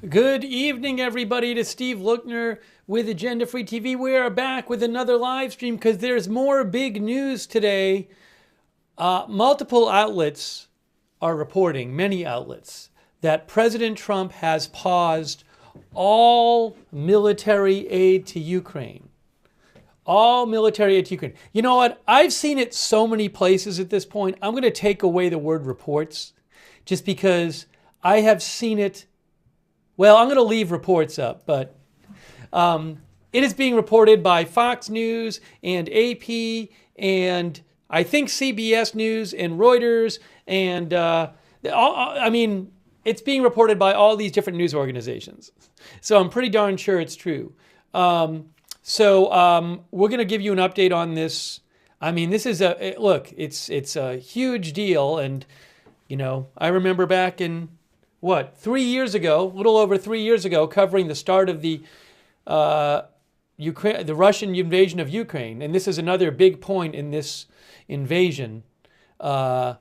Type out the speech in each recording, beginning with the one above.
Good evening, everybody, to Steve Lookner with Agenda Free TV. We are back with another live stream because there's more big news today. Multiple outlets are reporting, many outlets, that President Trump has paused all military aid to Ukraine. All military aid to Ukraine. You know what? I've seen it so many places at this point. I'm going to take away the word reports just because I have seen it. Well, I'm going to leave reports up, but it is being reported by Fox News and AP and I think CBS News and Reuters and it's being reported by all these different news organizations. So I'm pretty darn sure it's true. We're going to give you an update on this. I mean, this is it's a huge deal, and I remember back in 3 years ago, a little over 3 years ago, covering the start of the Russian invasion of Ukraine, and this is another big point in this invasion. There's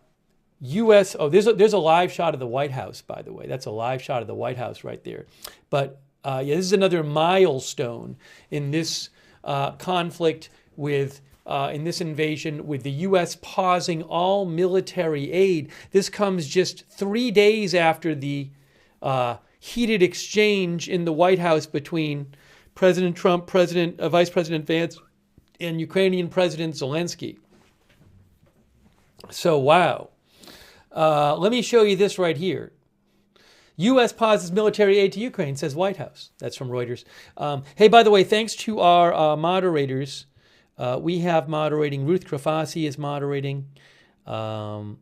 a live shot of the White House, by the way. That's a live shot of the White House right there. But this is another milestone in this conflict with. In this invasion, with the U.S. pausing all military aid. This comes just 3 days after the heated exchange in the White House between President Trump, Vice President Vance, and Ukrainian President Zelensky. So, wow. Let me show you this right here. U.S. pauses military aid to Ukraine, says White House. That's from Reuters. Hey, by the way, thanks to our moderators. We have moderating. Ruth Krafasi is moderating. And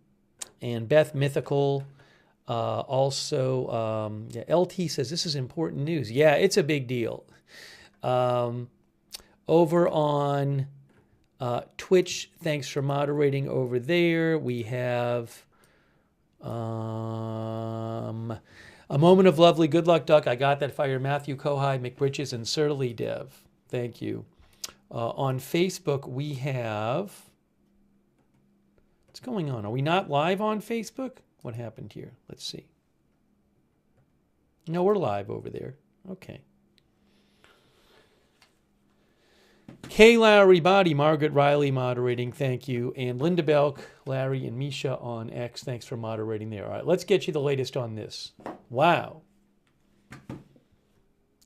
Beth Mythical. LT says, this is important news. Yeah, it's a big deal. Over on Twitch, thanks for moderating over there. We have A Moment of Lovely, Good Luck Duck. I got that fire. Matthew Kohai, McBritches, and Surly Dev. Thank you. On Facebook, we have... What's going on? Are we not live on Facebook? What happened here? Let's see. No, we're live over there. Okay. Kay Lowry Body, Margaret Riley moderating, thank you. And Linda Belk, Larry, and Misha on X, thanks for moderating there. All right, let's get you the latest on this. Wow.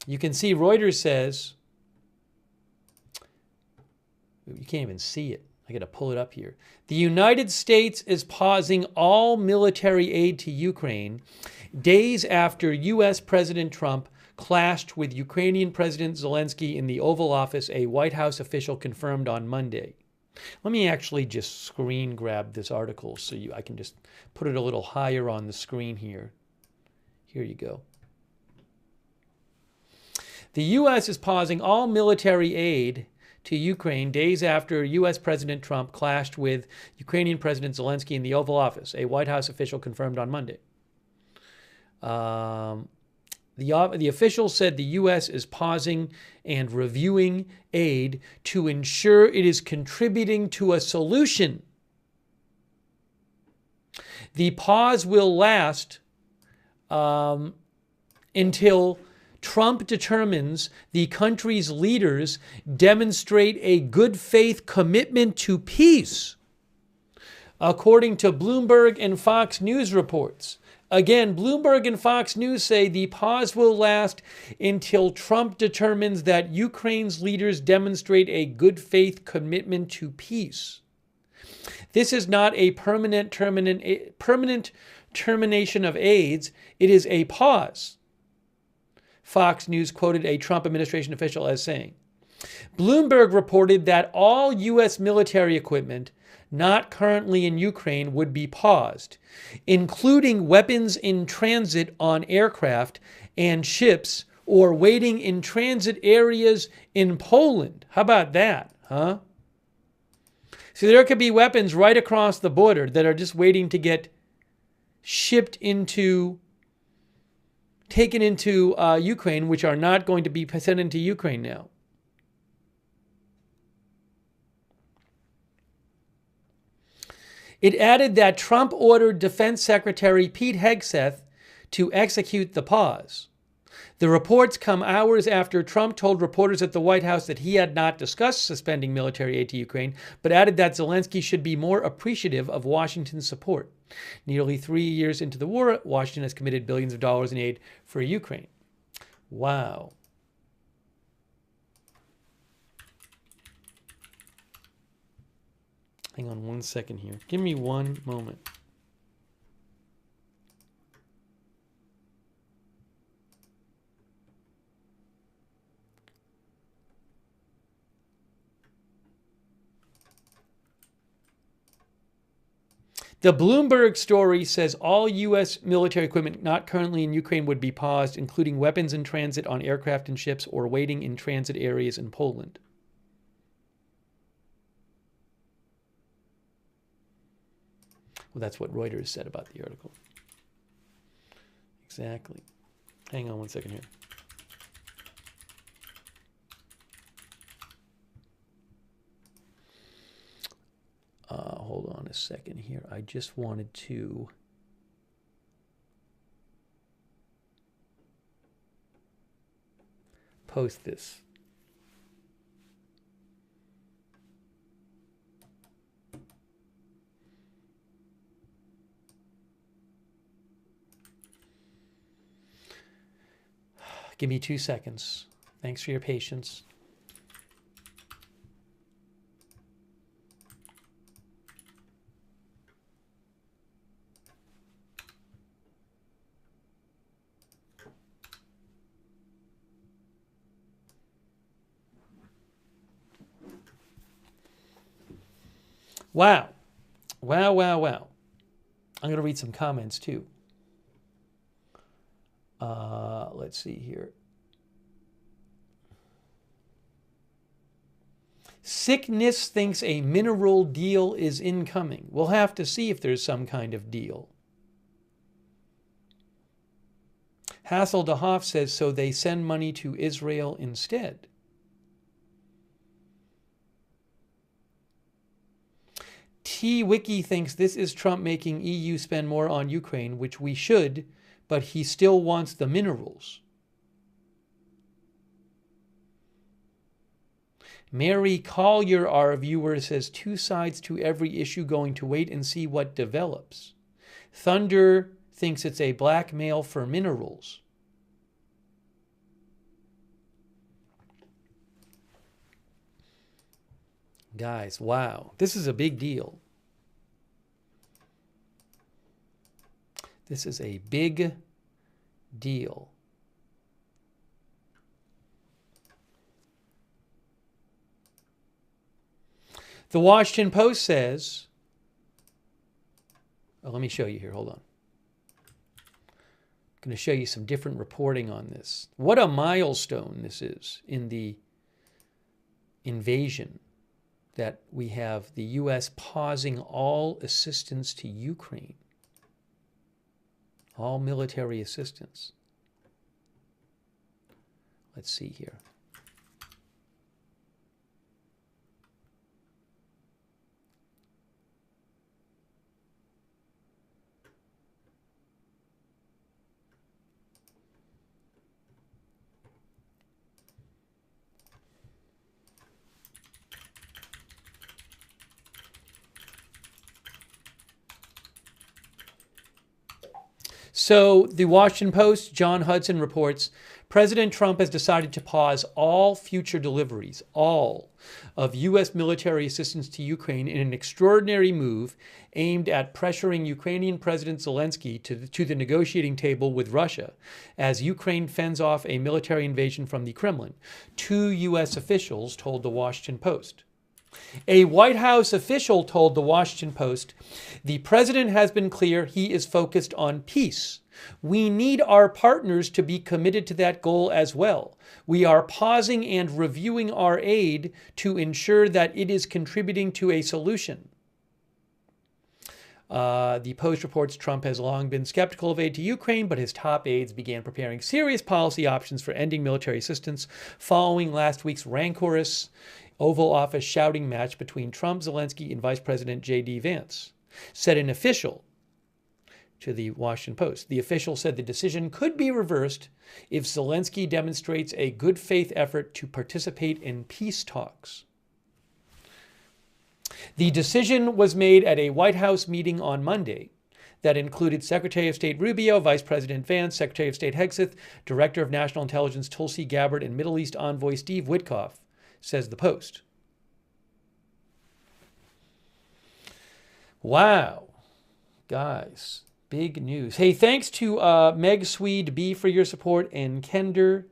You can see Reuters says... You can't even see it. I got to pull it up here. The United States is pausing all military aid to Ukraine days after U.S. President Trump clashed with Ukrainian President Zelensky in the Oval Office, a White House official confirmed on Monday. Let me actually just screen grab this article so I can just put it a little higher on the screen here. Here you go. The U.S. is pausing all military aid to Ukraine days after U.S. President Trump clashed with Ukrainian President Zelensky in the Oval Office, a White House official confirmed on Monday. The official said the U.S. is pausing and reviewing aid to ensure it is contributing to a solution. The pause will last until Trump determines the country's leaders demonstrate a good faith commitment to peace, according to Bloomberg and Fox News reports. Again, Bloomberg and Fox News say the pause will last until Trump determines that Ukraine's leaders demonstrate a good faith commitment to peace. This is not a permanent termination of aid. It is a pause. Fox News quoted a Trump administration official as saying. Bloomberg reported that all U.S. military equipment not currently in Ukraine would be paused, including weapons in transit on aircraft and ships or waiting in transit areas in Poland. How about that, huh? So there could be weapons right across the border that are just waiting to get taken into Ukraine, which are not going to be sent into Ukraine now. It added that Trump ordered Defense Secretary Pete Hegseth to execute the pause. The reports come hours after Trump told reporters at the White House that he had not discussed suspending military aid to Ukraine, but added that Zelensky should be more appreciative of Washington's support. Nearly 3 years into the war, Washington has committed billions of dollars in aid for Ukraine. Wow. Hang on one second here. Give me one moment. The Bloomberg story says all U.S. military equipment not currently in Ukraine would be paused, including weapons in transit on aircraft and ships or waiting in transit areas in Poland. Well, that's what Reuters said about the article. Exactly. Hang on one second here. Hold on a second here. I just wanted to post this. Give me 2 seconds. Thanks for your patience. Wow. Wow, wow, wow. I'm going to read some comments too. Let's see here. Sickness thinks a mineral deal is incoming. We'll have to see if there's some kind of deal. Hasseldehoff says, so they send money to Israel instead. T-Wiki thinks this is Trump making EU spend more on Ukraine, which we should, but he still wants the minerals. Mary Collier, our viewer, says two sides to every issue, going to wait and see what develops. Thunder thinks it's a blackmail for minerals. Guys, wow, this is a big deal. This is a big deal. The Washington Post says, oh, let me show you here, hold on. I'm going to show you some different reporting on this. What a milestone this is in the invasion, that we have the U.S. pausing all assistance to Ukraine. All military assistance. Let's see here. So the Washington Post, John Hudson reports, President Trump has decided to pause all future deliveries, all of U.S. military assistance to Ukraine in an extraordinary move aimed at pressuring Ukrainian President Zelensky to the negotiating table with Russia as Ukraine fends off a military invasion from the Kremlin. Two U.S. officials told the Washington Post. A White House official told the Washington Post, the president has been clear he is focused on peace. We need our partners to be committed to that goal as well. We are pausing and reviewing our aid to ensure that it is contributing to a solution. The Post reports Trump has long been skeptical of aid to Ukraine, but his top aides began preparing serious policy options for ending military assistance following last week's rancorous Oval Office shouting match between Trump, Zelensky, and Vice President J.D. Vance. Said an official, to the Washington Post. The official said the decision could be reversed if Zelensky demonstrates a good faith effort to participate in peace talks. The decision was made at a White House meeting on Monday that included Secretary of State Rubio, Vice President Vance, Secretary of State Hegseth, Director of National Intelligence Tulsi Gabbard, and Middle East Envoy Steve Witkoff, says the Post. Wow. Guys, big news. Hey, thanks to Meg Swede B for your support, and Kender.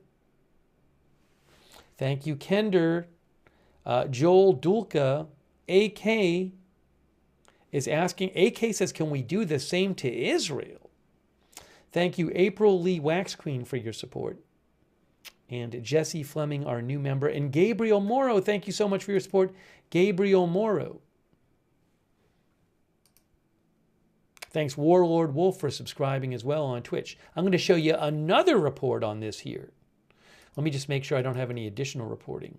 Thank you, Kender. Joel Dulka, AK, is asking, AK says, can we do the same to Israel? Thank you, April Lee Wax Queen, for your support. And Jesse Fleming, our new member. And Gabriel Morrow, thank you so much for your support. Gabriel Morrow. Thanks, Warlord Wolf, for subscribing as well on Twitch. I'm going to show you another report on this here. Let me just make sure I don't have any additional reporting.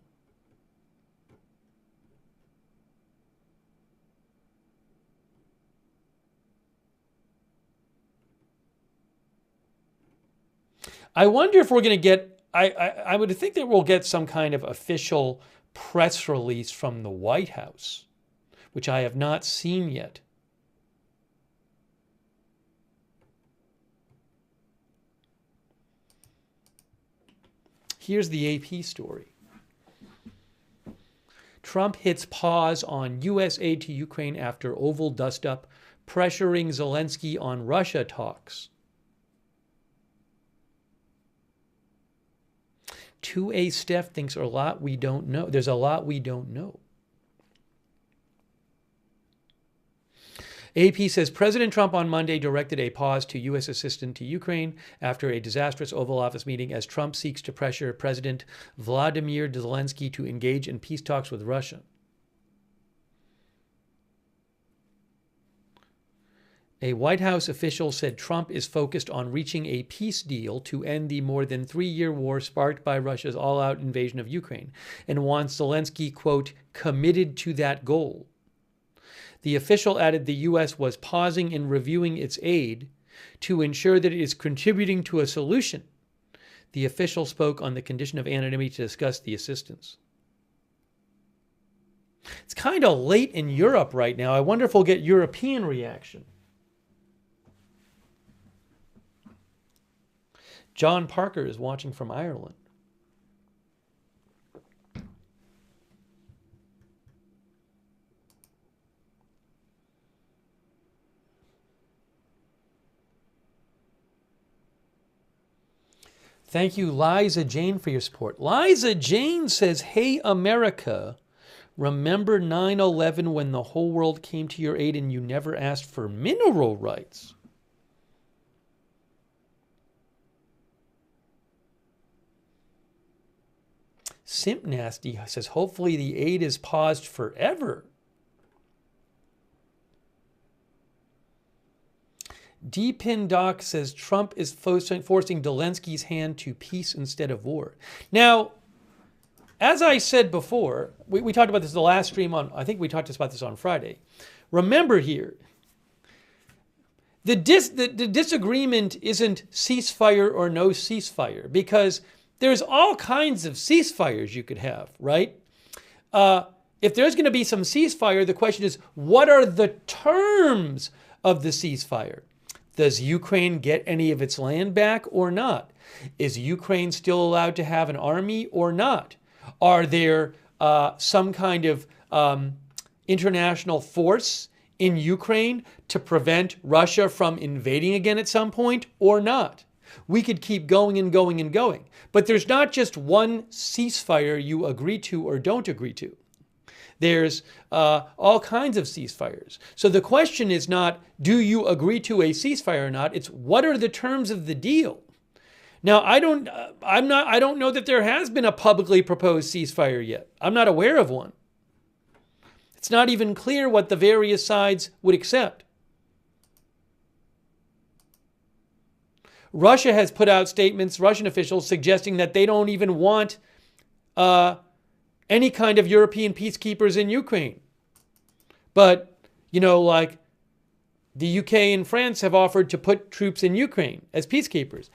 I wonder if we're going to get, I would think that we'll get some kind of official press release from the White House, which I have not seen yet. Here's the AP story. Trump hits pause on U.S. aid to Ukraine after Oval dust-up, pressuring Zelensky on Russia talks. 2A Steph thinks there's a lot we don't know. There's a lot we don't know. AP says President Trump on Monday directed a pause to U.S. assistance to Ukraine after a disastrous Oval Office meeting as Trump seeks to pressure President Vladimir Zelensky to engage in peace talks with Russia. A White House official said Trump is focused on reaching a peace deal to end the more than 3-year war sparked by Russia's all-out invasion of Ukraine and wants Zelensky, quote, committed to that goal. The official added the U.S. was pausing in reviewing its aid to ensure that it is contributing to a solution. The official spoke on the condition of anonymity to discuss the assistance. It's kind of late in Europe right now. I wonder if we'll get European reaction. John Parker is watching from Ireland. Thank you, Liza Jane, for your support. Liza Jane says, hey, America, remember 9/11 when the whole world came to your aid and you never asked for mineral rights? Simp Nasty says, hopefully the aid is paused forever. D-Pin Doc says Trump is forcing Zelensky's hand to peace instead of war. Now, as I said before, we talked about this the last stream on, I think we talked about this on Friday. Remember here, the disagreement isn't ceasefire or no ceasefire, because there's all kinds of ceasefires you could have, right? If there's going to be some ceasefire, the question is, what are the terms of the ceasefire? Does Ukraine get any of its land back or not? Is Ukraine still allowed to have an army or not? Are there some kind of international force in Ukraine to prevent Russia from invading again at some point or not? We could keep going and going and going. But there's not just one ceasefire you agree to or don't agree to. There's all kinds of ceasefires. So the question is not, do you agree to a ceasefire or not? It's, what are the terms of the deal? Now, I don't know that there has been a publicly proposed ceasefire yet. I'm not aware of one. It's not even clear what the various sides would accept. Russia has put out statements, Russian officials, suggesting that they don't even want any kind of European peacekeepers in Ukraine. But, you know, like, The UK and France have offered to put troops in Ukraine as peacekeepers.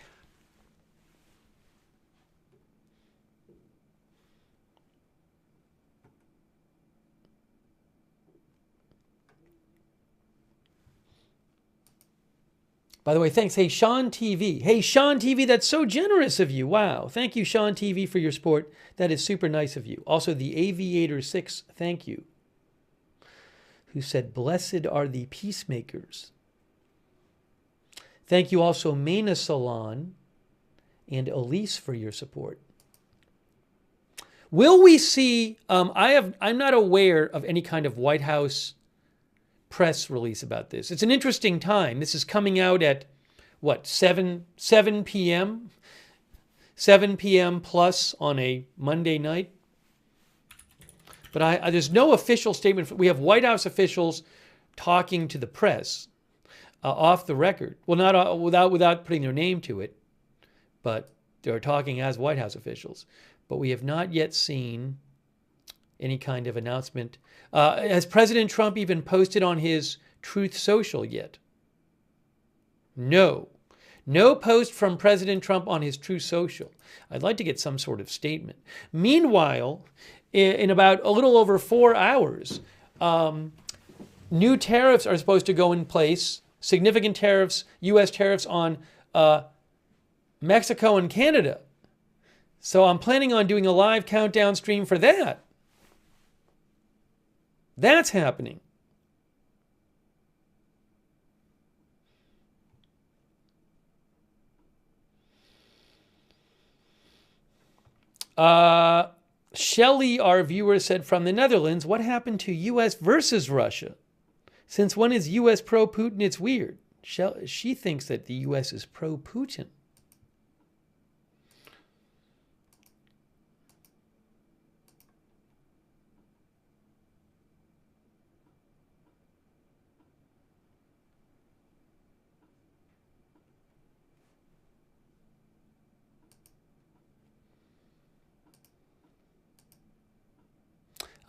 By the way, thanks. Hey, Sean TV. Hey, Sean TV, that's so generous of you. Wow. Thank you, Sean TV, for your support. That is super nice of you. Also, the Aviator 6, thank you, who said, blessed are the peacemakers. Thank you also, Mena Salon and Elise, for your support. Will we see, I'm not aware of any kind of White House press release about this. It's an interesting time. This is coming out at, what, 7 p.m.? 7 p.m. plus on a Monday night. But there's no official statement. We have White House officials talking to the press off the record. Well, not without putting their name to it, but they're talking as White House officials. But we have not yet seen any kind of announcement. Has President Trump even posted on his Truth Social yet? No. No post from President Trump on his Truth Social. I'd like to get some sort of statement. Meanwhile, in about a little over 4 hours, new tariffs are supposed to go in place, significant tariffs, U.S. tariffs on Mexico and Canada. So I'm planning on doing a live countdown stream for that. That's happening. Shelley, our viewer, said from the Netherlands, what happened to U.S. versus Russia? Since when is U.S. pro-Putin? It's weird. She thinks that the U.S. is pro-Putin.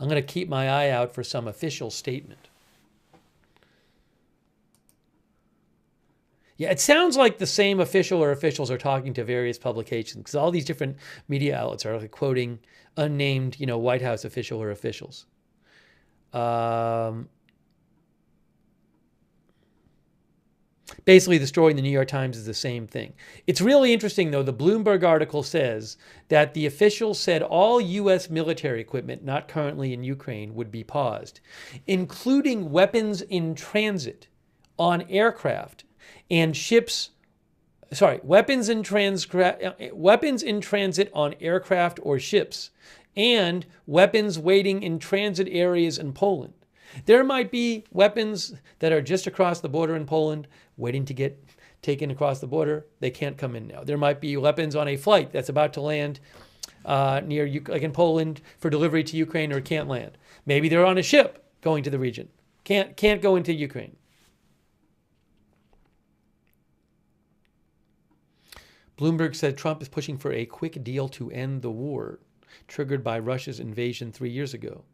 I'm going to keep my eye out for some official statement. Yeah, it sounds like the same official or officials are talking to various publications because all these different media outlets are like quoting unnamed, White House official or officials. Basically, the story in the New York Times is the same thing. It's really interesting, though. The Bloomberg article says that the officials said all U.S. military equipment not currently in Ukraine would be paused, including weapons in transit on aircraft and ships. Sorry, weapons in transit on aircraft or ships, and weapons waiting in transit areas in Poland. There might be weapons that are just across the border in Poland, waiting to get taken across the border. They can't come in now. There might be weapons on a flight that's about to land near, like in Poland, for delivery to Ukraine, or can't land. Maybe they're on a ship going to the region. Can't go into Ukraine. Bloomberg said Trump is pushing for a quick deal to end the war, triggered by Russia's invasion 3 years ago.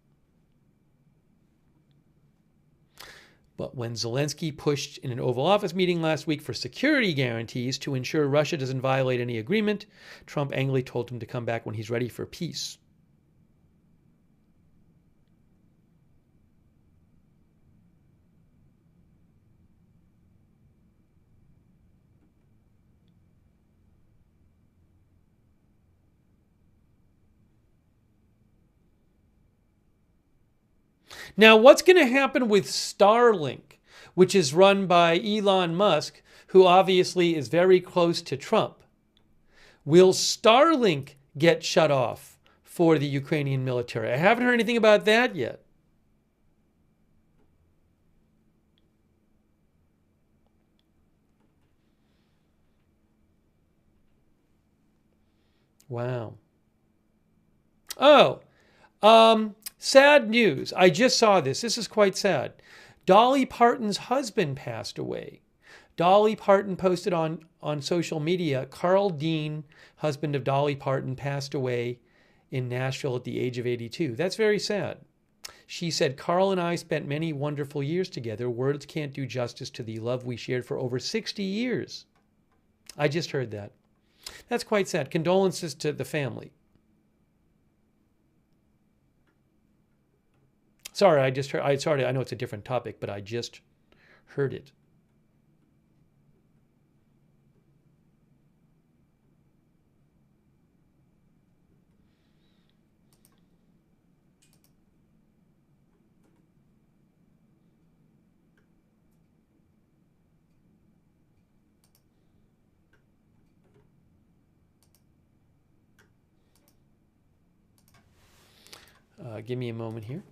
But when Zelensky pushed in an Oval Office meeting last week for security guarantees to ensure Russia doesn't violate any agreement, Trump angrily told him to come back when he's ready for peace. Now, what's going to happen with Starlink, which is run by Elon Musk, who obviously is very close to Trump? Will Starlink get shut off for the Ukrainian military? I haven't heard anything about that yet. Wow. Oh, sad news. I just saw this. This is quite sad. Dolly Parton's husband passed away. Dolly Parton posted on social media, Carl Dean, husband of Dolly Parton, passed away in Nashville at the age of 82. That's very sad. She said, Carl and I spent many wonderful years together. Words can't do justice to the love we shared for over 60 years. I just heard that. That's quite sad. Condolences to the family. Sorry, I just heard. Sorry, I know it's a different topic, but I just heard it. Give me a moment here.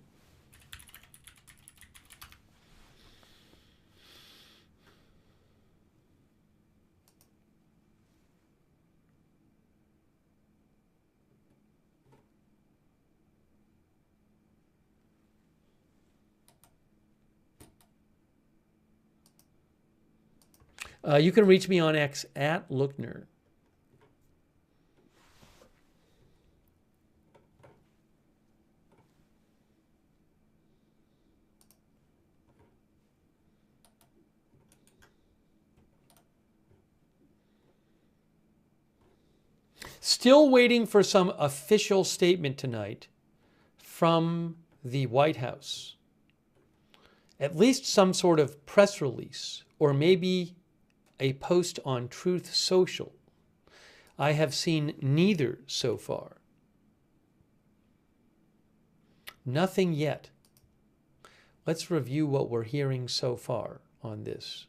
You can reach me on X at Lookner. Still waiting for some official statement tonight from the White House. At least some sort of press release, or maybe a post on Truth Social. I have seen neither so far. Nothing yet. Let's review what we're hearing so far on this.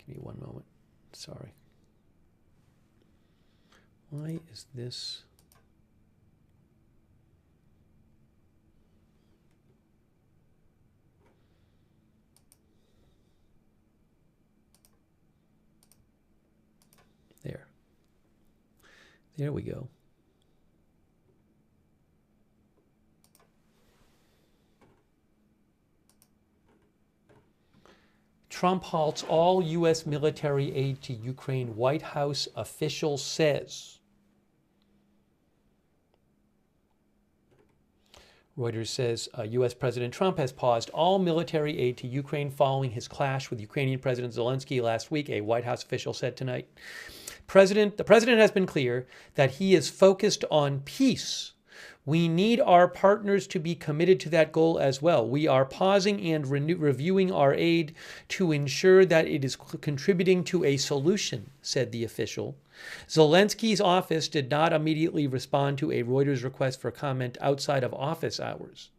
Give me one moment. Sorry. Why is this? There. There we go. Trump halts all U.S. military aid to Ukraine, White House official says. Reuters says U.S. President Trump has paused all military aid to Ukraine following his clash with Ukrainian President Zelensky last week, a White House official said tonight. The president has been clear that he is focused on peace. We need our partners to be committed to that goal as well. We are pausing and reviewing our aid to ensure that it is contributing to a solution, said the official. Zelenskyy's office did not immediately respond to a Reuters request for comment outside of office hours.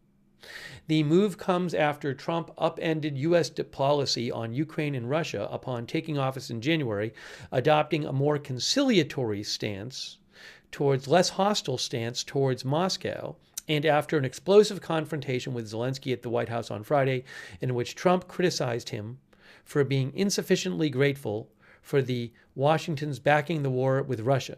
The move comes after Trump upended U.S. policy on Ukraine and Russia upon taking office in January, adopting a more conciliatory stance less hostile stance towards Moscow, and after an explosive confrontation with Zelensky at the White House on Friday, in which Trump criticized him for being insufficiently grateful for the Washington's backing the war with Russia.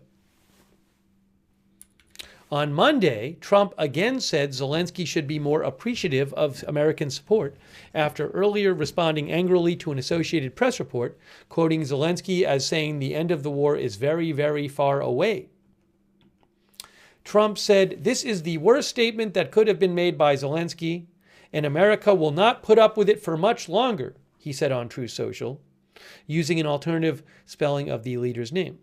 On Monday, Trump again said Zelensky should be more appreciative of American support after earlier responding angrily to an Associated Press report, quoting Zelensky as saying the end of the war is very, very far away. Trump said, "This is the worst statement that could have been made by Zelensky, and America will not put up with it for much longer," he said on Truth Social, using an alternative spelling of the leader's name.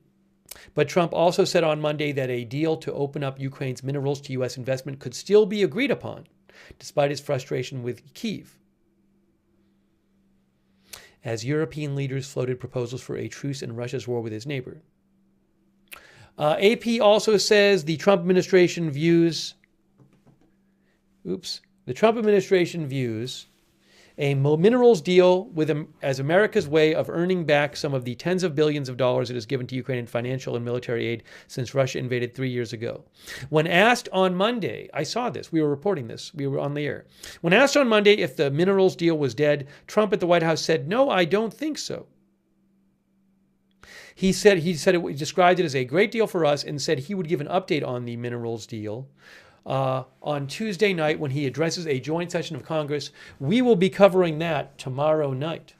But Trump also said on Monday that a deal to open up Ukraine's minerals to U.S. investment could still be agreed upon, despite his frustration with Kyiv. As European leaders floated proposals for a truce in Russia's war with his neighbor. AP also says the Trump administration views a minerals deal as America's way of earning back some of the tens of billions of dollars it has given to Ukraine in financial and military aid since Russia invaded 3 years ago. When asked on Monday, I saw this, we were reporting this, we were on the air. When asked on Monday if the minerals deal was dead, Trump at the White House said, "No, I don't think so." He described it as a great deal for us and said he would give an update on the minerals deal on Tuesday night when he addresses a joint session of Congress. We will be covering that tomorrow night.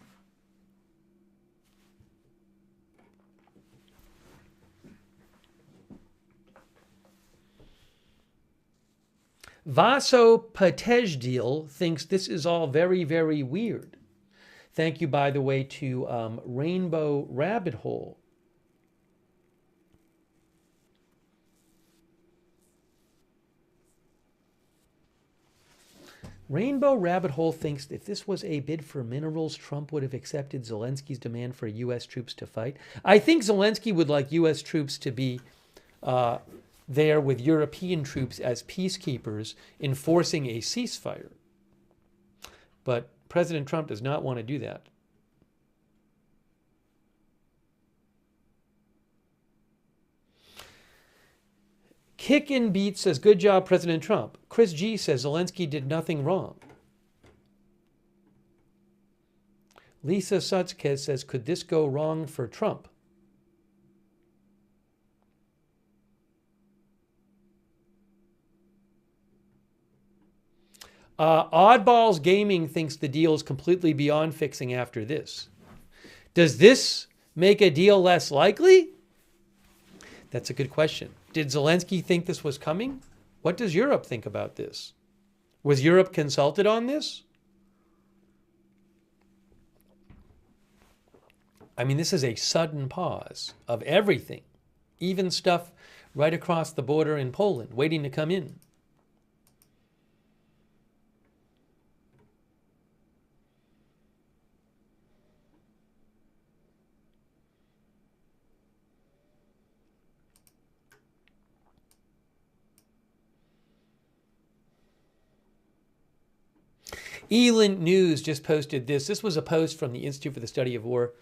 Vaso Patejdil thinks this is all very, very weird. Thank you, by the way, to Rainbow Rabbit Hole. Rainbow Rabbit Hole thinks if this was a bid for minerals, Trump would have accepted Zelensky's demand for U.S. troops to fight. I think Zelensky would like U.S. troops to be there with European troops as peacekeepers enforcing a ceasefire. But President Trump does not want to do that. Kick and Beat says, good job, President Trump. Chris G says Zelensky did nothing wrong. Lisa Sutzkes says, could this go wrong for Trump? Oddballs Gaming thinks the deal is completely beyond fixing after this. Does this make a deal less likely? That's a good question. Did Zelensky think this was coming? What does Europe think about this? Was Europe consulted on this? I mean, this is a sudden pause of everything, even stuff right across the border in Poland waiting to come in. Elint News just posted this. This was a post from the Institute for the Study of War.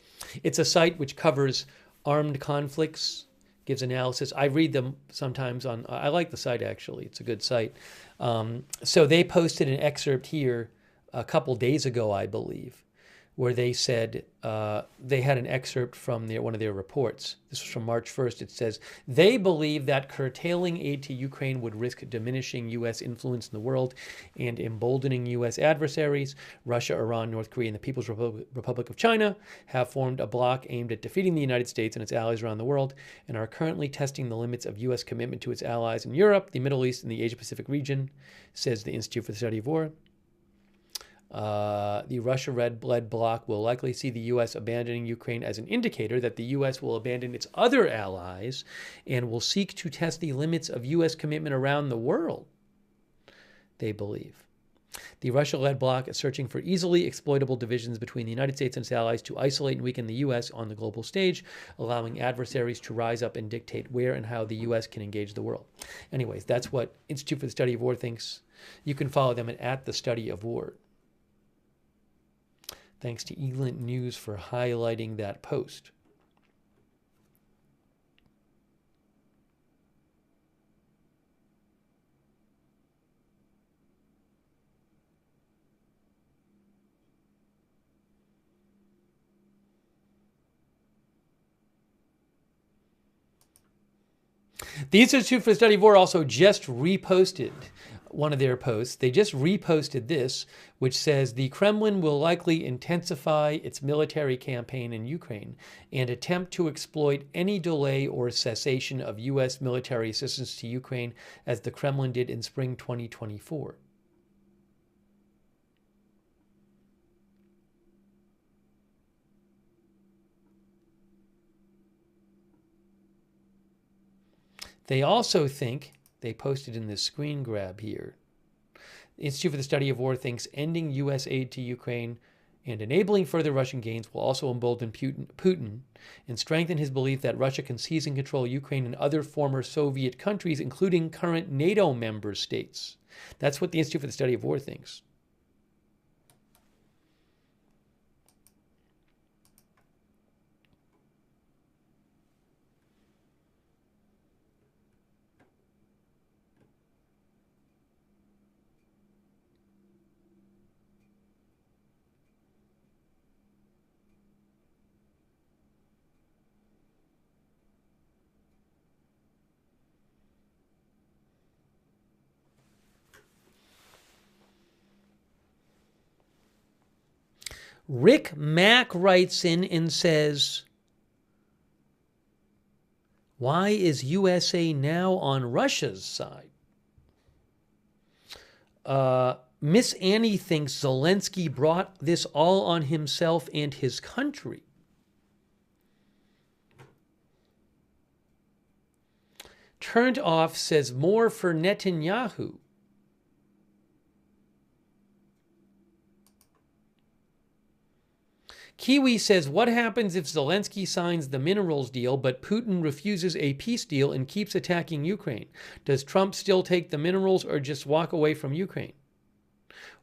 It's a site which covers armed conflicts, gives analysis. I read them sometimes on, I like the site actually. It's a good site. So they posted an excerpt here a couple days ago, I believe, where they said they had an excerpt from one of their reports. This was from March 1st. It says, they believe that curtailing aid to Ukraine would risk diminishing U.S. influence in the world and emboldening U.S. adversaries. Russia, Iran, North Korea, and the People's Republic of China have formed a bloc aimed at defeating the United States and its allies around the world and are currently testing the limits of U.S. commitment to its allies in Europe, the Middle East, and the Asia-Pacific region, says the Institute for the Study of War. The Russia-led bloc will likely see the U.S. abandoning Ukraine as an indicator that the U.S. will abandon its other allies and will seek to test the limits of U.S. commitment around the world, they believe. The Russia-led bloc is searching for easily exploitable divisions between the United States and its allies to isolate and weaken the U.S. on the global stage, allowing adversaries to rise up and dictate where and how the U.S. can engage the world. Anyways, that's what Institute for the Study of War thinks. You can follow them at The Study of War. Thanks to Elint News for highlighting that post. The Institute for the Study of War also just reposted one of their posts. They just reposted this, which says the Kremlin will likely intensify its military campaign in Ukraine and attempt to exploit any delay or cessation of U.S. military assistance to Ukraine as the Kremlin did in spring 2024. They also think, they posted in this screen grab here, the Institute for the Study of War thinks ending U.S. aid to Ukraine and enabling further Russian gains will also embolden Putin and strengthen his belief that Russia can seize and control Ukraine and other former Soviet countries, including current NATO member states. That's what the Institute for the Study of War thinks. Rick Mack writes in and says, why is USA now on Russia's side? Miss Annie thinks Zelensky brought this all on himself and his country. Turned Off says more for Netanyahu. Kiwi says, what happens if Zelensky signs the minerals deal, but Putin refuses a peace deal and keeps attacking Ukraine? Does Trump still take the minerals or just walk away from Ukraine?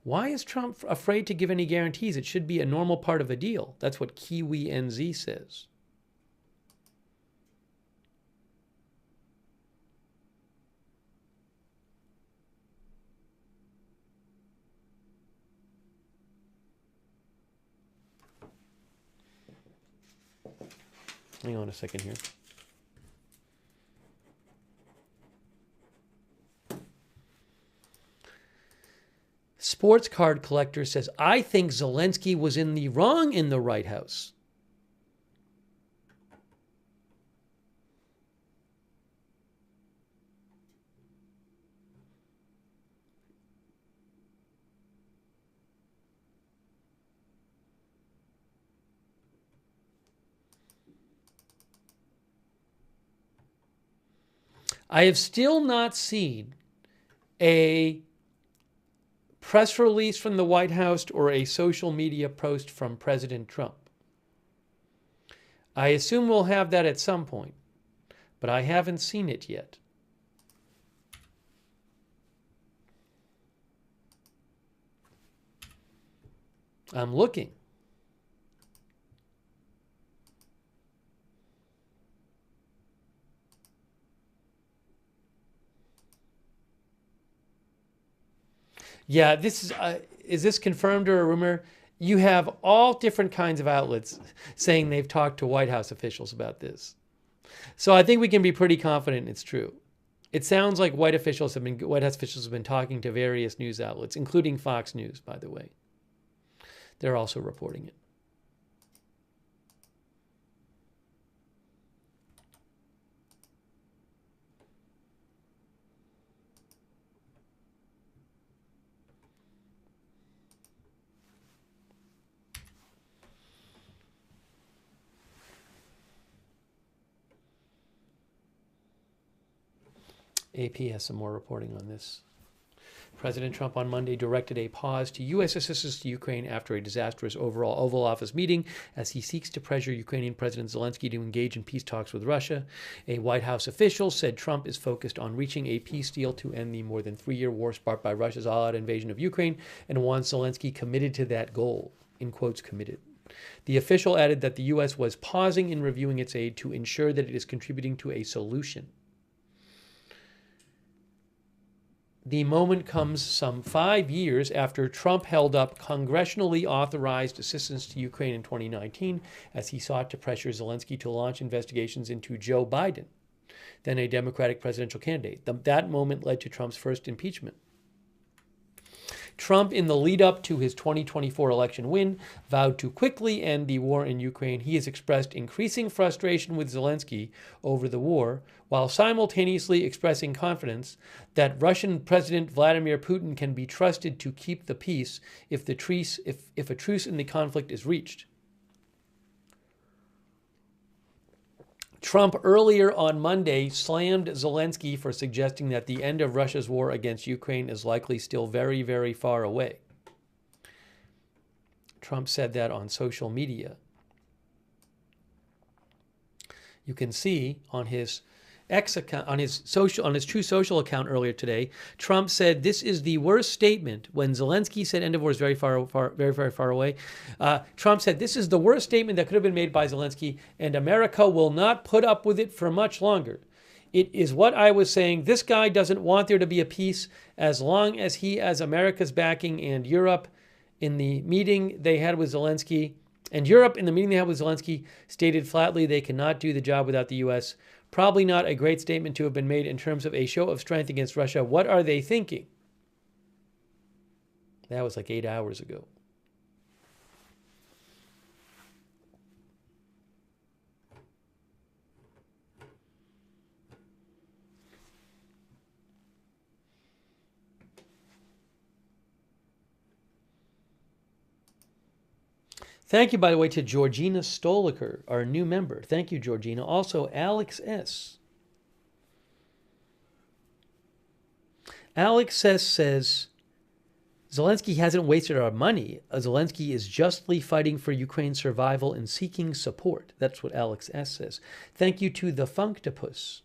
Why is Trump afraid to give any guarantees? It should be a normal part of a deal. That's what Kiwi NZ says. Hang on a second here. Sports card collector says, I think Zelensky was in the wrong in the White House. I have still not seen a press release from the White House or a social media post from President Trump. I assume we'll have that at some point, but I haven't seen it yet. I'm looking. Yeah, this is this confirmed or a rumor? You have all different kinds of outlets saying they've talked to White House officials about this. So I think we can be pretty confident it's true. It sounds like White House officials have been talking to various news outlets, including Fox News, by the way. They're also reporting it. AP has some more reporting on this. President Trump on Monday directed a pause to U.S. assistance to Ukraine after a disastrous overall Oval Office meeting as he seeks to pressure Ukrainian President Zelensky to engage in peace talks with Russia. A White House official said Trump is focused on reaching a peace deal to end the more than 3-year war sparked by Russia's all-out invasion of Ukraine and wants Zelensky committed to that goal, in quotes, committed. The official added that the U.S. was pausing in reviewing its aid to ensure that it is contributing to a solution. The moment comes some 5 years after Trump held up congressionally authorized assistance to Ukraine in 2019 as he sought to pressure Zelensky to launch investigations into Joe Biden, then a Democratic presidential candidate. That moment led to Trump's first impeachment. Trump, in the lead up to his 2024 election win, vowed to quickly end the war in Ukraine. He has expressed increasing frustration with Zelensky over the war, while simultaneously expressing confidence that Russian President Vladimir Putin can be trusted to keep the peace if a truce in the conflict is reached. Trump earlier on Monday slammed Zelensky for suggesting that the end of Russia's war against Ukraine is likely still very, very far away. Trump said that on social media. You can see on his X account, on his True Social account earlier today, Trump said this is the worst statement. When Zelensky said end of war is very far away, Trump said this is the worst statement that could have been made by Zelensky, and America will not put up with it for much longer. It is what I was saying. This guy doesn't want there to be a peace as long as he has America's backing, and Europe in the meeting they had with Zelensky, stated flatly they cannot do the job without the U.S. Probably not a great statement to have been made in terms of a show of strength against Russia. What are they thinking? That was like 8 hours ago. Thank you, by the way, to Georgina Stoliker, our new member. Thank you, Georgina. Also, Alex S. Alex S. says, Zelensky hasn't wasted our money. Zelensky is justly fighting for Ukraine's survival and seeking support. That's what Alex S. says. Thank you to the Funktopus,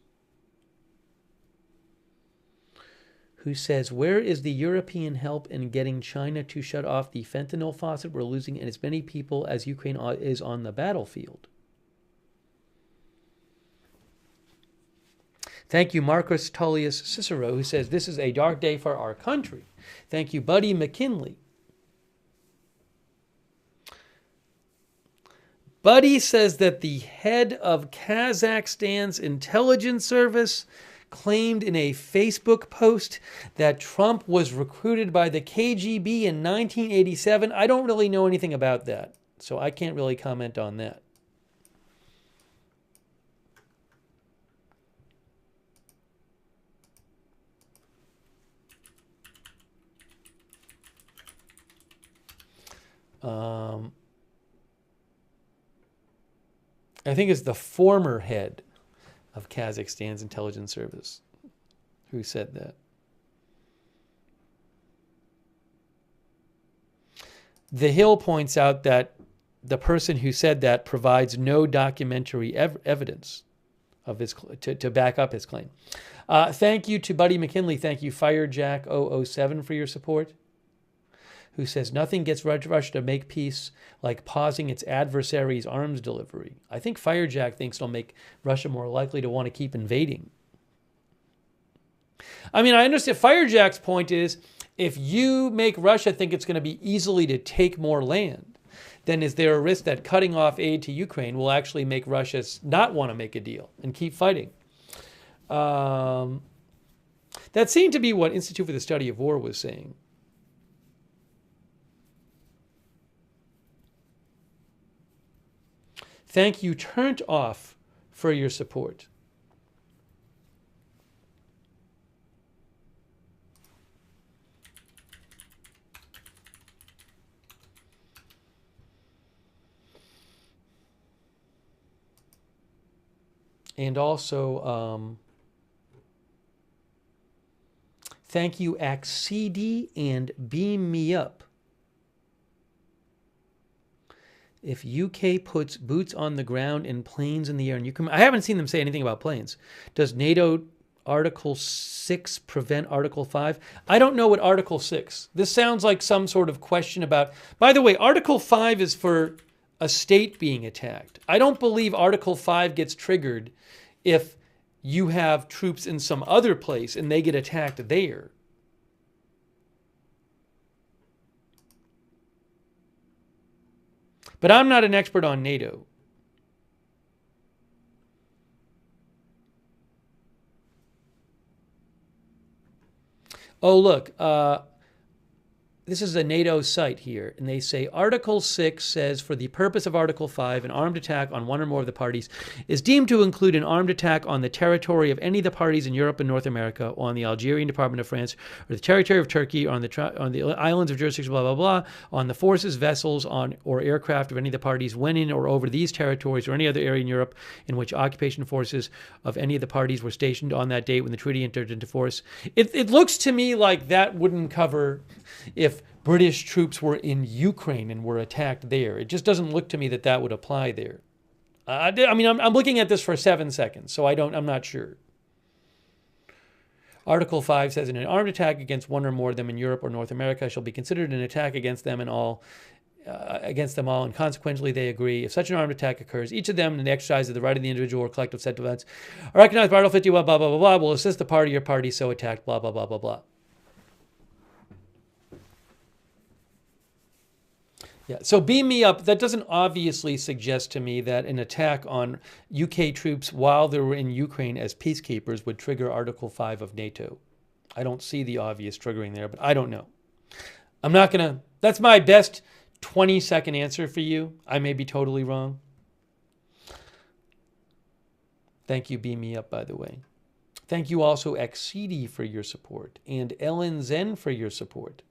who says, where is the European help in getting China to shut off the fentanyl faucet? We're losing as many people as Ukraine is on the battlefield. Thank you, Marcus Tullius Cicero, who says, this is a dark day for our country. Thank you, Buddy McKinley. Buddy says that the head of Kazakhstan's intelligence service claimed in a Facebook post that Trump was recruited by the KGB in 1987. I don't really know anything about that, so I can't really comment on that. I think it's the former head of Kazakhstan's intelligence service who said that. The Hill points out that the person who said that provides no documentary evidence of his to back up his claim. Thank you to Buddy McKinley. Thank you, Firejack007, for your support, who says nothing gets Russia to make peace like pausing its adversary's arms delivery. I think Firejack thinks it'll make Russia more likely to want to keep invading. I mean, I understand Firejack's point is if you make Russia think it's going to be easily to take more land, then is there a risk that cutting off aid to Ukraine will actually make Russia not want to make a deal and keep fighting? That seemed to be what Institute for the Study of War was saying. Thank you, Turned Off, for your support. And also, thank you, Accedi and Beam Me Up. If UK puts boots on the ground and planes in the air, and Ukraine, I haven't seen them say anything about planes. Does NATO Article 6 prevent Article 5? I don't know what Article 6. This sounds like some sort of question about. By the way, Article 5 is for a state being attacked. I don't believe Article 5 gets triggered if you have troops in some other place and they get attacked there. But I'm not an expert on NATO. Oh, look, this is a NATO site here, and they say Article 6 says, for the purpose of Article 5, an armed attack on one or more of the parties is deemed to include an armed attack on the territory of any of the parties in Europe and North America, or on the Algerian Department of France, or the territory of Turkey, or on the islands of jurisdiction, blah, blah, blah, on the forces, vessels, or aircraft of any of the parties when in or over these territories or any other area in Europe in which occupation forces of any of the parties were stationed on that date when the treaty entered into force. It looks to me like that wouldn't cover if British troops were in Ukraine and were attacked there. It just doesn't look to me that that would apply there. I mean, I'm looking at this for 7 seconds, so I'm not sure. Article 5 says, an armed attack against one or more of them in Europe or North America shall be considered an attack against them all, and consequently they agree. If such an armed attack occurs, each of them, in the exercise of the right of the individual or collective set events, are recognized by Article 51, blah, blah, blah, blah, will assist the party or party so attacked, blah, blah, blah, blah, blah. Yeah, so beam me up. That doesn't obviously suggest to me that an attack on UK troops while they were in Ukraine as peacekeepers would trigger Article 5 of NATO. I don't see the obvious triggering there, but I don't know. I'm not going to... That's my best 20-second answer for you. I may be totally wrong. Thank you, beam me up, by the way. Thank you also, Accedi, for your support, and Ellen Zen for your support.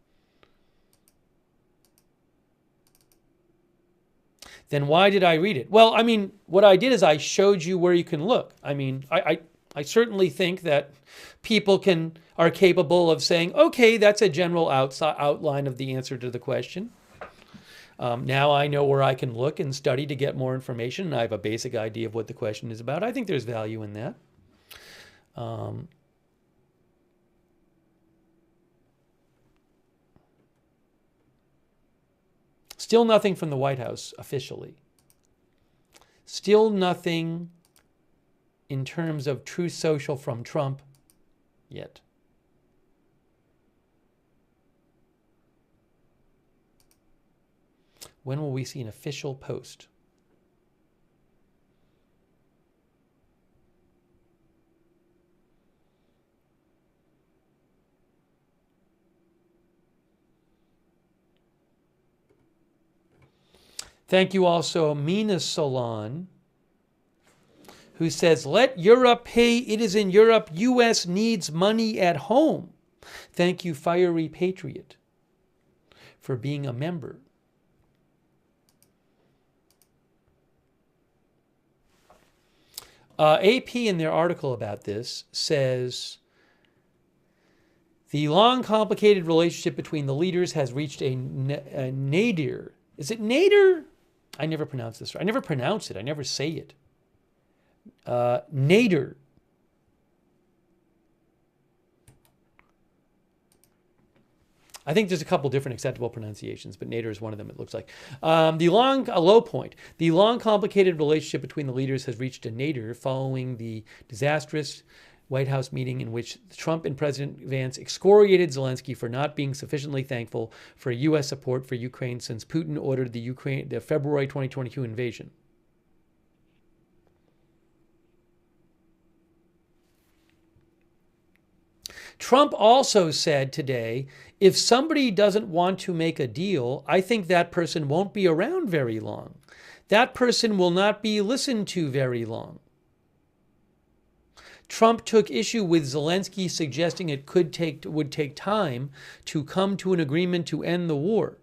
then why did I read it? Well, I mean, what I did is I showed you where you can look. I mean, I certainly think that people are capable of saying, okay, that's a general outline of the answer to the question. Now I know where I can look and study to get more information, and I have a basic idea of what the question is about. I think there's value in that. Still nothing from the White House officially. Still nothing in terms of Truth Social from Trump yet. When will we see an official post? Thank you also, Mina Salon, who says, let Europe pay. It is in Europe. U.S. needs money at home. Thank you, Fiery Patriot, for being a member. AP in their article about this says, the long, complicated relationship between the leaders has reached a nadir. Is it nadir? I never pronounce this right. I never pronounce it. I never say it. Nadir. I think there's a couple different acceptable pronunciations, but nadir is one of them, it looks like. A low point. The long, complicated relationship between the leaders has reached a nadir following the disastrous White House meeting in which Trump and President Vance excoriated Zelensky for not being sufficiently thankful for U.S. support for Ukraine since Putin ordered the February 2022 invasion. Trump also said today, if somebody doesn't want to make a deal, I think that person won't be around very long. That person will not be listened to very long. Trump took issue with Zelensky suggesting it would take time to come to an agreement to end the war.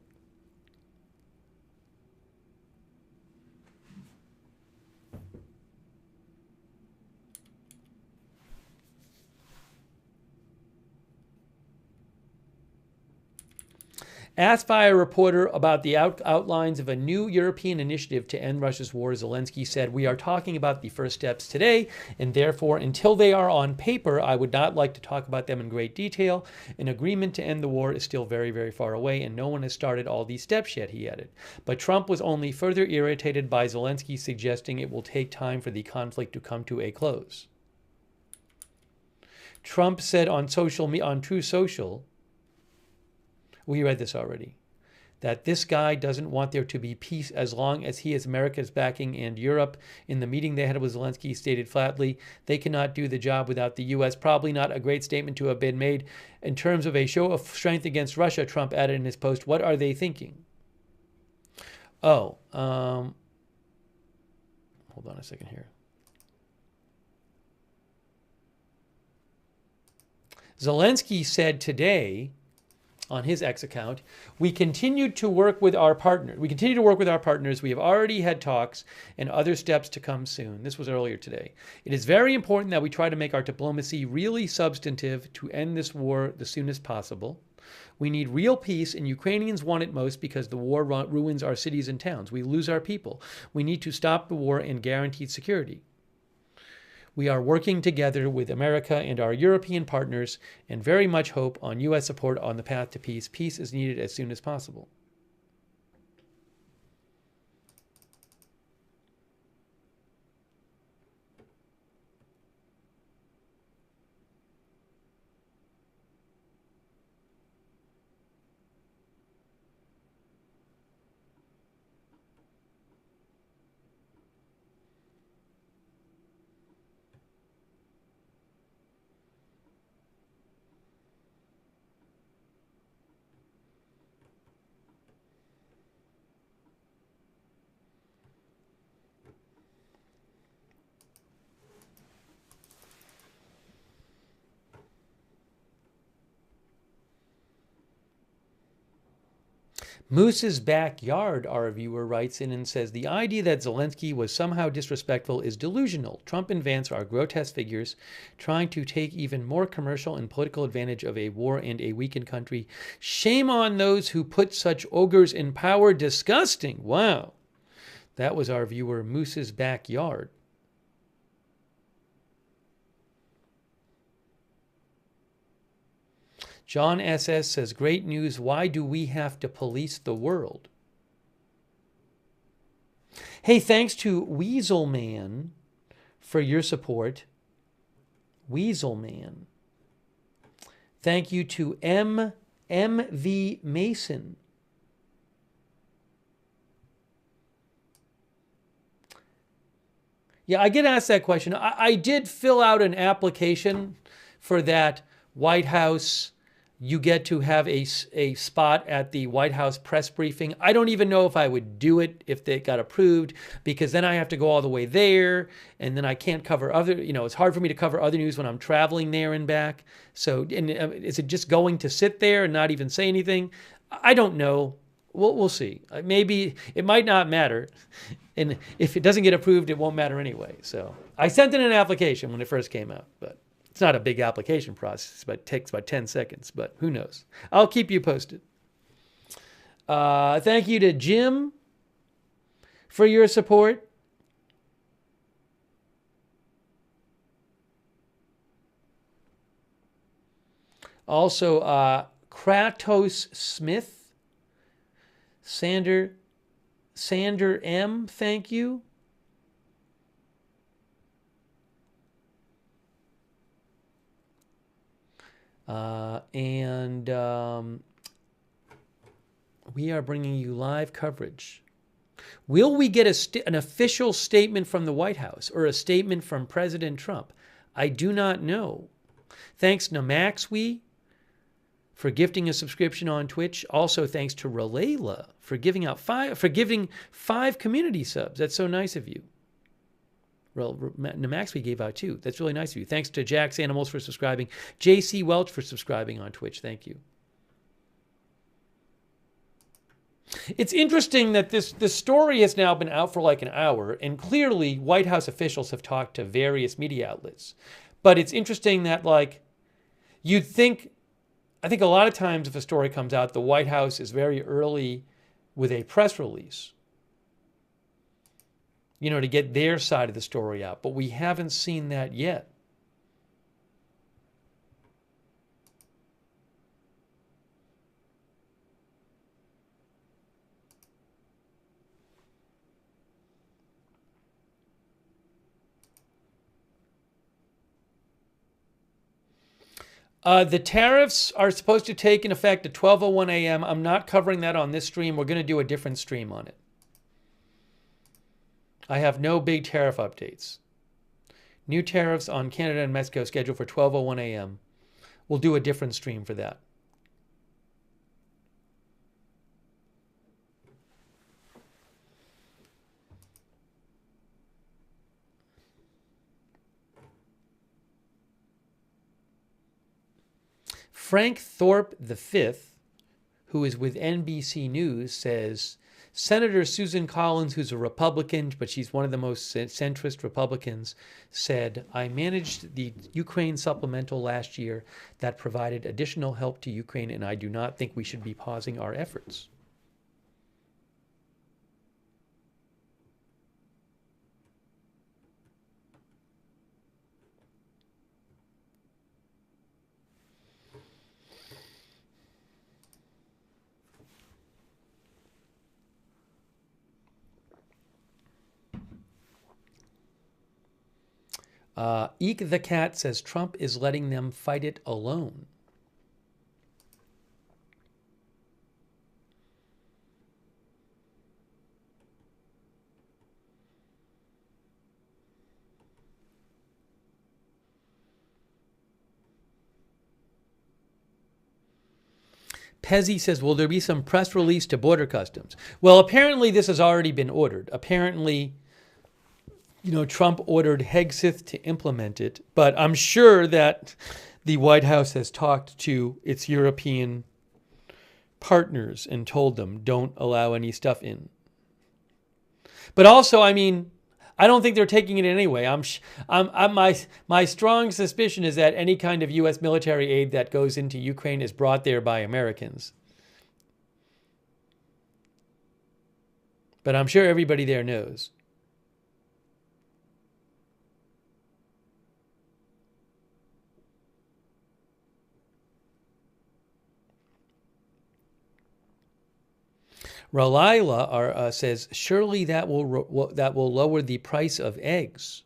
Asked by a reporter about the outlines of a new European initiative to end Russia's war, Zelensky said, we are talking about the first steps today, and therefore, until they are on paper, I would not like to talk about them in great detail. An agreement to end the war is still very, very far away, and no one has started all these steps yet, he added. But Trump was only further irritated by Zelensky suggesting it will take time for the conflict to come to a close. Trump said on Truth Social, we read this already, that this guy doesn't want there to be peace as long as he has America's backing, and Europe, in the meeting they had with Zelensky, stated flatly, they cannot do the job without the U.S. Probably not a great statement to have been made. In terms of a show of strength against Russia, Trump added in his post, what are they thinking? Oh, hold on a second here. Zelensky said today, on his X account, we continue to work with our partners. We have already had talks and other steps to come soon. This was earlier today. It is very important that we try to make our diplomacy really substantive to end this war the soonest possible. We need real peace, and Ukrainians want it most because the war ruins our cities and towns. We lose our people. We need to stop the war and guarantee security. We are working together with America and our European partners and very much hope on U.S. support on the path to peace. Peace is needed as soon as possible. Moose's Backyard, our viewer writes in and says, the idea that Zelensky was somehow disrespectful is delusional. Trump and Vance are grotesque figures trying to take even more commercial and political advantage of a war and a weakened country. Shame on those who put such ogres in power. Disgusting. Wow. That was our viewer Moose's Backyard. John SS says, great news. Why do we have to police the world? Hey, thanks to Weaselman for your support. Weaselman. Thank you to MV Mason. Yeah, I get asked that question. I did fill out an application for that White House. You get to have a spot at the White House press briefing. I don't even know if I would do it if they got approved, because then I have to go all the way there, and then I can't cover other, it's hard for me to cover other news when I'm traveling there and back. So, and is it just going to sit there and not even say anything? I don't know. We'll see. Maybe it might not matter. And if it doesn't get approved, it won't matter anyway. So I sent in an application when it first came out, but it's not a big application process, but it takes about 10 seconds, but who knows? I'll keep you posted. Thank you to Jim for your support. Also, Kratos Smith, Sander M, thank you. We are bringing you live coverage. Will we get an official statement from the White House or a statement from President Trump? I do not know. Thanks to Maxwe for gifting a subscription on Twitch. Also, thanks to Relayla for giving 5 community subs. That's so nice of you. Maxwe gave out 2. That's really nice of you. Thanks to Jack's Animals for subscribing. JC Welch for subscribing on Twitch. Thank you. It's interesting that this story has now been out for like an hour, and clearly White House officials have talked to various media outlets. But it's interesting that, like, I think a lot of times if a story comes out, the White House is very early with a press release, to get their side of the story out. But we haven't seen that yet. The tariffs are supposed to take in effect at 12:01 a.m. I'm not covering that on this stream. We're going to do a different stream on it. I have no big tariff updates. New tariffs on Canada and Mexico scheduled for 12:01 a.m. We'll do a different stream for that. Frank Thorpe V, who is with NBC News, says, Senator Susan Collins, who's a Republican, but she's one of the most centrist Republicans, said, I managed the Ukraine supplemental last year that provided additional help to Ukraine, and I do not think we should be pausing our efforts. Eek the Cat says Trump is letting them fight it alone. Pezzy says, will there be some press release to Border Customs? Well, apparently this has already been ordered. Apparently, Trump ordered Hegseth to implement it, but I'm sure that the White House has talked to its European partners and told them, don't allow any stuff in. But also, I mean, I don't think they're taking it anyway. My strong suspicion is that any kind of U.S. military aid that goes into Ukraine is brought there by Americans. But I'm sure everybody there knows. Ralila says, surely that will lower the price of eggs.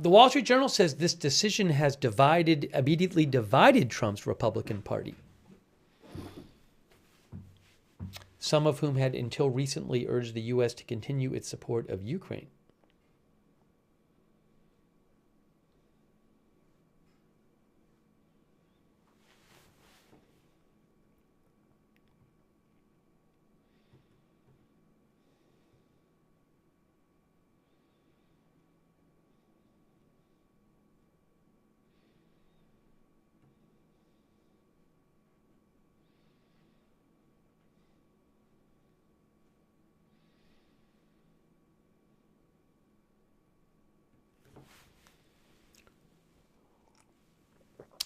The Wall Street Journal says this decision has immediately divided Trump's Republican Party, some of whom had until recently urged the U.S. to continue its support of Ukraine.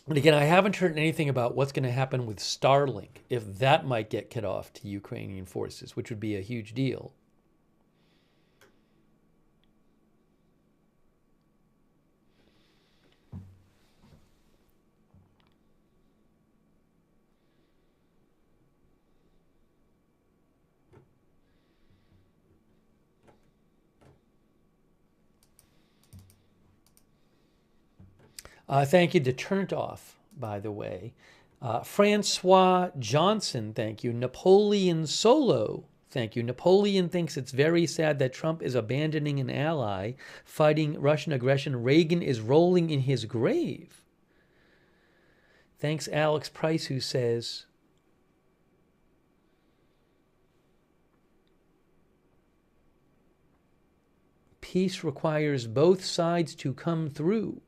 And again, I haven't heard anything about what's going to happen with Starlink, if that might get cut off to Ukrainian forces, which would be a huge deal. Thank you to Turned Off, by the way. Francois Johnson, thank you. Napoleon Solo, thank you. Napoleon thinks it's very sad that Trump is abandoning an ally, fighting Russian aggression. Reagan is rolling in his grave. Thanks, Alex Price, who says, peace requires both sides to come through.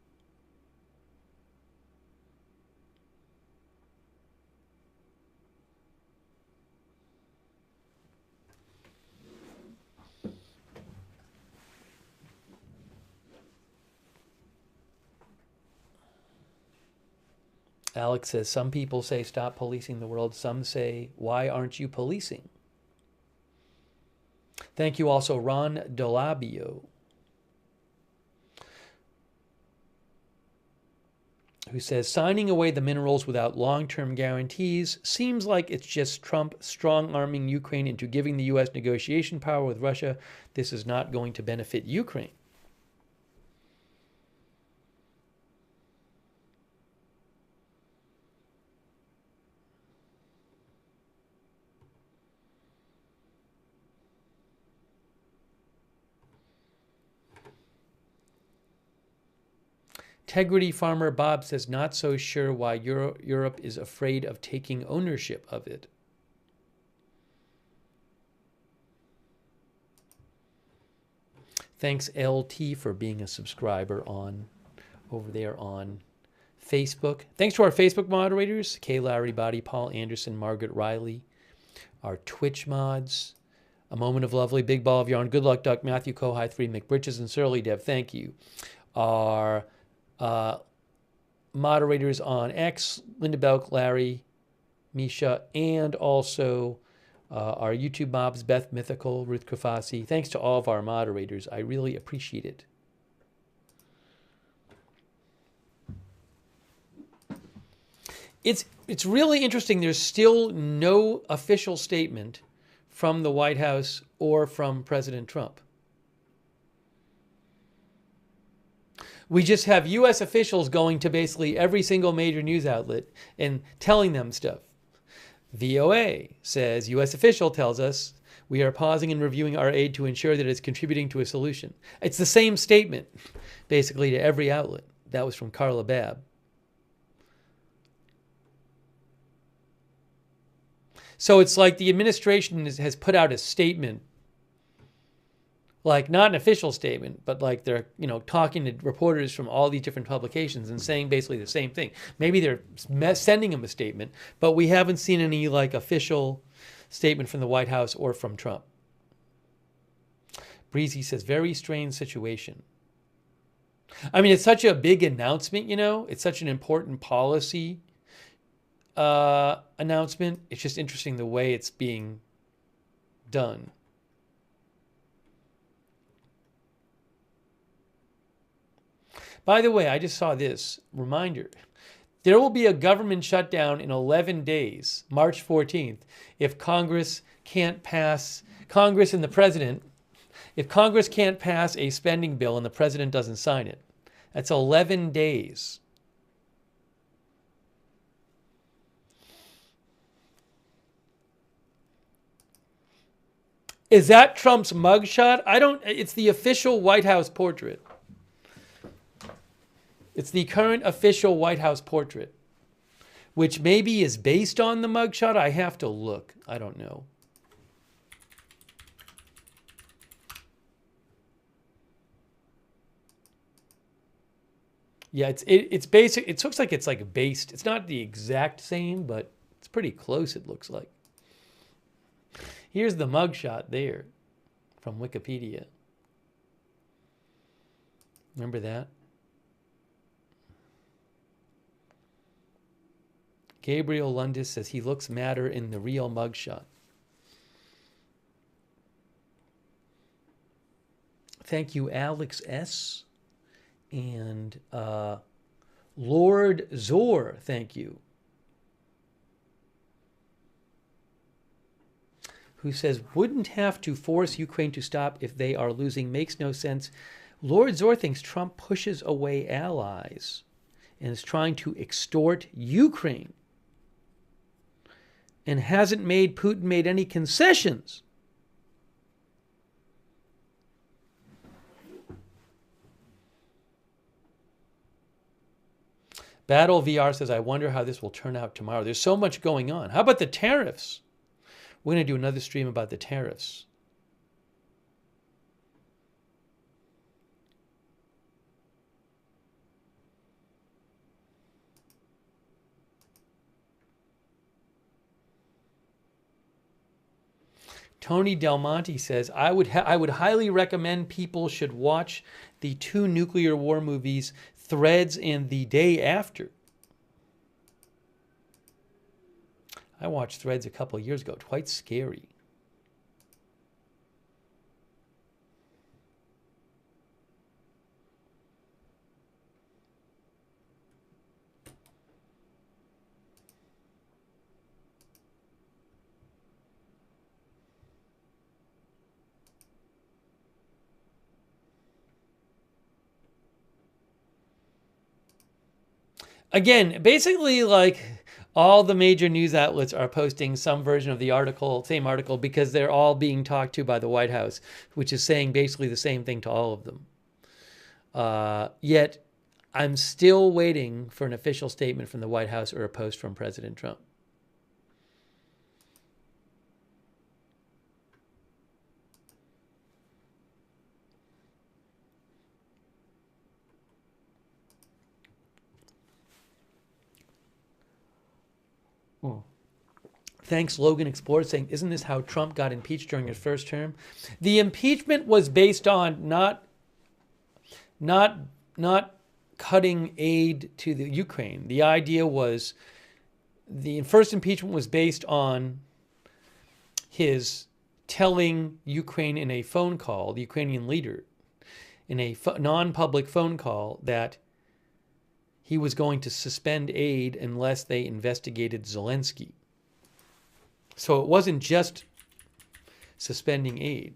Alex says, some people say stop policing the world. Some say, why aren't you policing? Thank you also, Ron Dolabio, who says, signing away the minerals without long-term guarantees seems like it's just Trump strong-arming Ukraine into giving the U.S. negotiation power with Russia. This is not going to benefit Ukraine. Integrity Farmer Bob says, not so sure why Europe is afraid of taking ownership of it. Thanks, LT, for being a subscriber over there on Facebook. Thanks to our Facebook moderators, Kay Larry Body, Paul Anderson, Margaret Riley, our Twitch mods, A Moment of Lovely, Big Ball of Yarn, Good Luck Duck, Matthew Kohai 3, McBritches, and Surly Dev. Thank you. Our moderators on X, Linda Belk, Larry, Misha, and also our YouTube mobs, Beth Mythical, Ruth Kafasi. Thanks to all of our moderators. I really appreciate it. It's really interesting. There's still no official statement from the White House or from President Trump. We just have U.S. officials going to basically every single major news outlet and telling them stuff. VOA says, U.S. official tells us, We are pausing and reviewing our aid to ensure that it's contributing to a solution. It's the same statement, basically, to every outlet. That was from Carla Babb. So it's like the administration has put out a statement, like not an official statement, but like they're, talking to reporters from all these different publications and saying basically the same thing. Maybe they're sending them a statement, but we haven't seen any like official statement from the White House or from Trump. Breezy says, very strange situation. I mean, it's such a big announcement, it's such an important policy announcement. It's just interesting the way it's being done. By the way, I just saw this reminder. There will be a government shutdown in 11 days, March 14th, if Congress and the president, if Congress can't pass a spending bill and the president doesn't sign it. That's 11 days. Is that Trump's mugshot? It's the official White House portrait. It's the current official White House portrait, which maybe is based on the mugshot. I have to look. I don't know. Yeah, it's basic. It looks like it's like based. It's not the exact same, but it's pretty close, it looks like. Here's the mugshot there from Wikipedia. Remember that? Gabriel Lundis says he looks madder in the real mugshot. Thank you, Alex S. And Lord Zor, thank you. Who says, wouldn't have to force Ukraine to stop if they are losing. Makes no sense. Lord Zor thinks Trump pushes away allies and is trying to extort Ukraine and hasn't made Putin made any concessions. Battle VR says, I wonder how this will turn out tomorrow. There's so much going on. How about the tariffs? We're going to do another stream about the tariffs. Tony Del Monte says, I would highly recommend people should watch the 2 nuclear war movies, Threads and The Day After. I watched Threads a couple of years ago. Quite scary. Again, basically, like, all the major news outlets are posting some version of the article, same article, because they're all being talked to by the White House, which is saying basically the same thing to all of them. Yet, I'm still waiting for an official statement from the White House or a post from President Trump. Thanks, Logan Explorer, saying, isn't this how Trump got impeached during his first term? The impeachment was based on not cutting aid to the Ukraine. The idea was the first impeachment was based on his telling Ukraine in a phone call, the Ukrainian leader, in a non-public phone call, that he was going to suspend aid unless they investigated Zelensky. So it wasn't just suspending aid.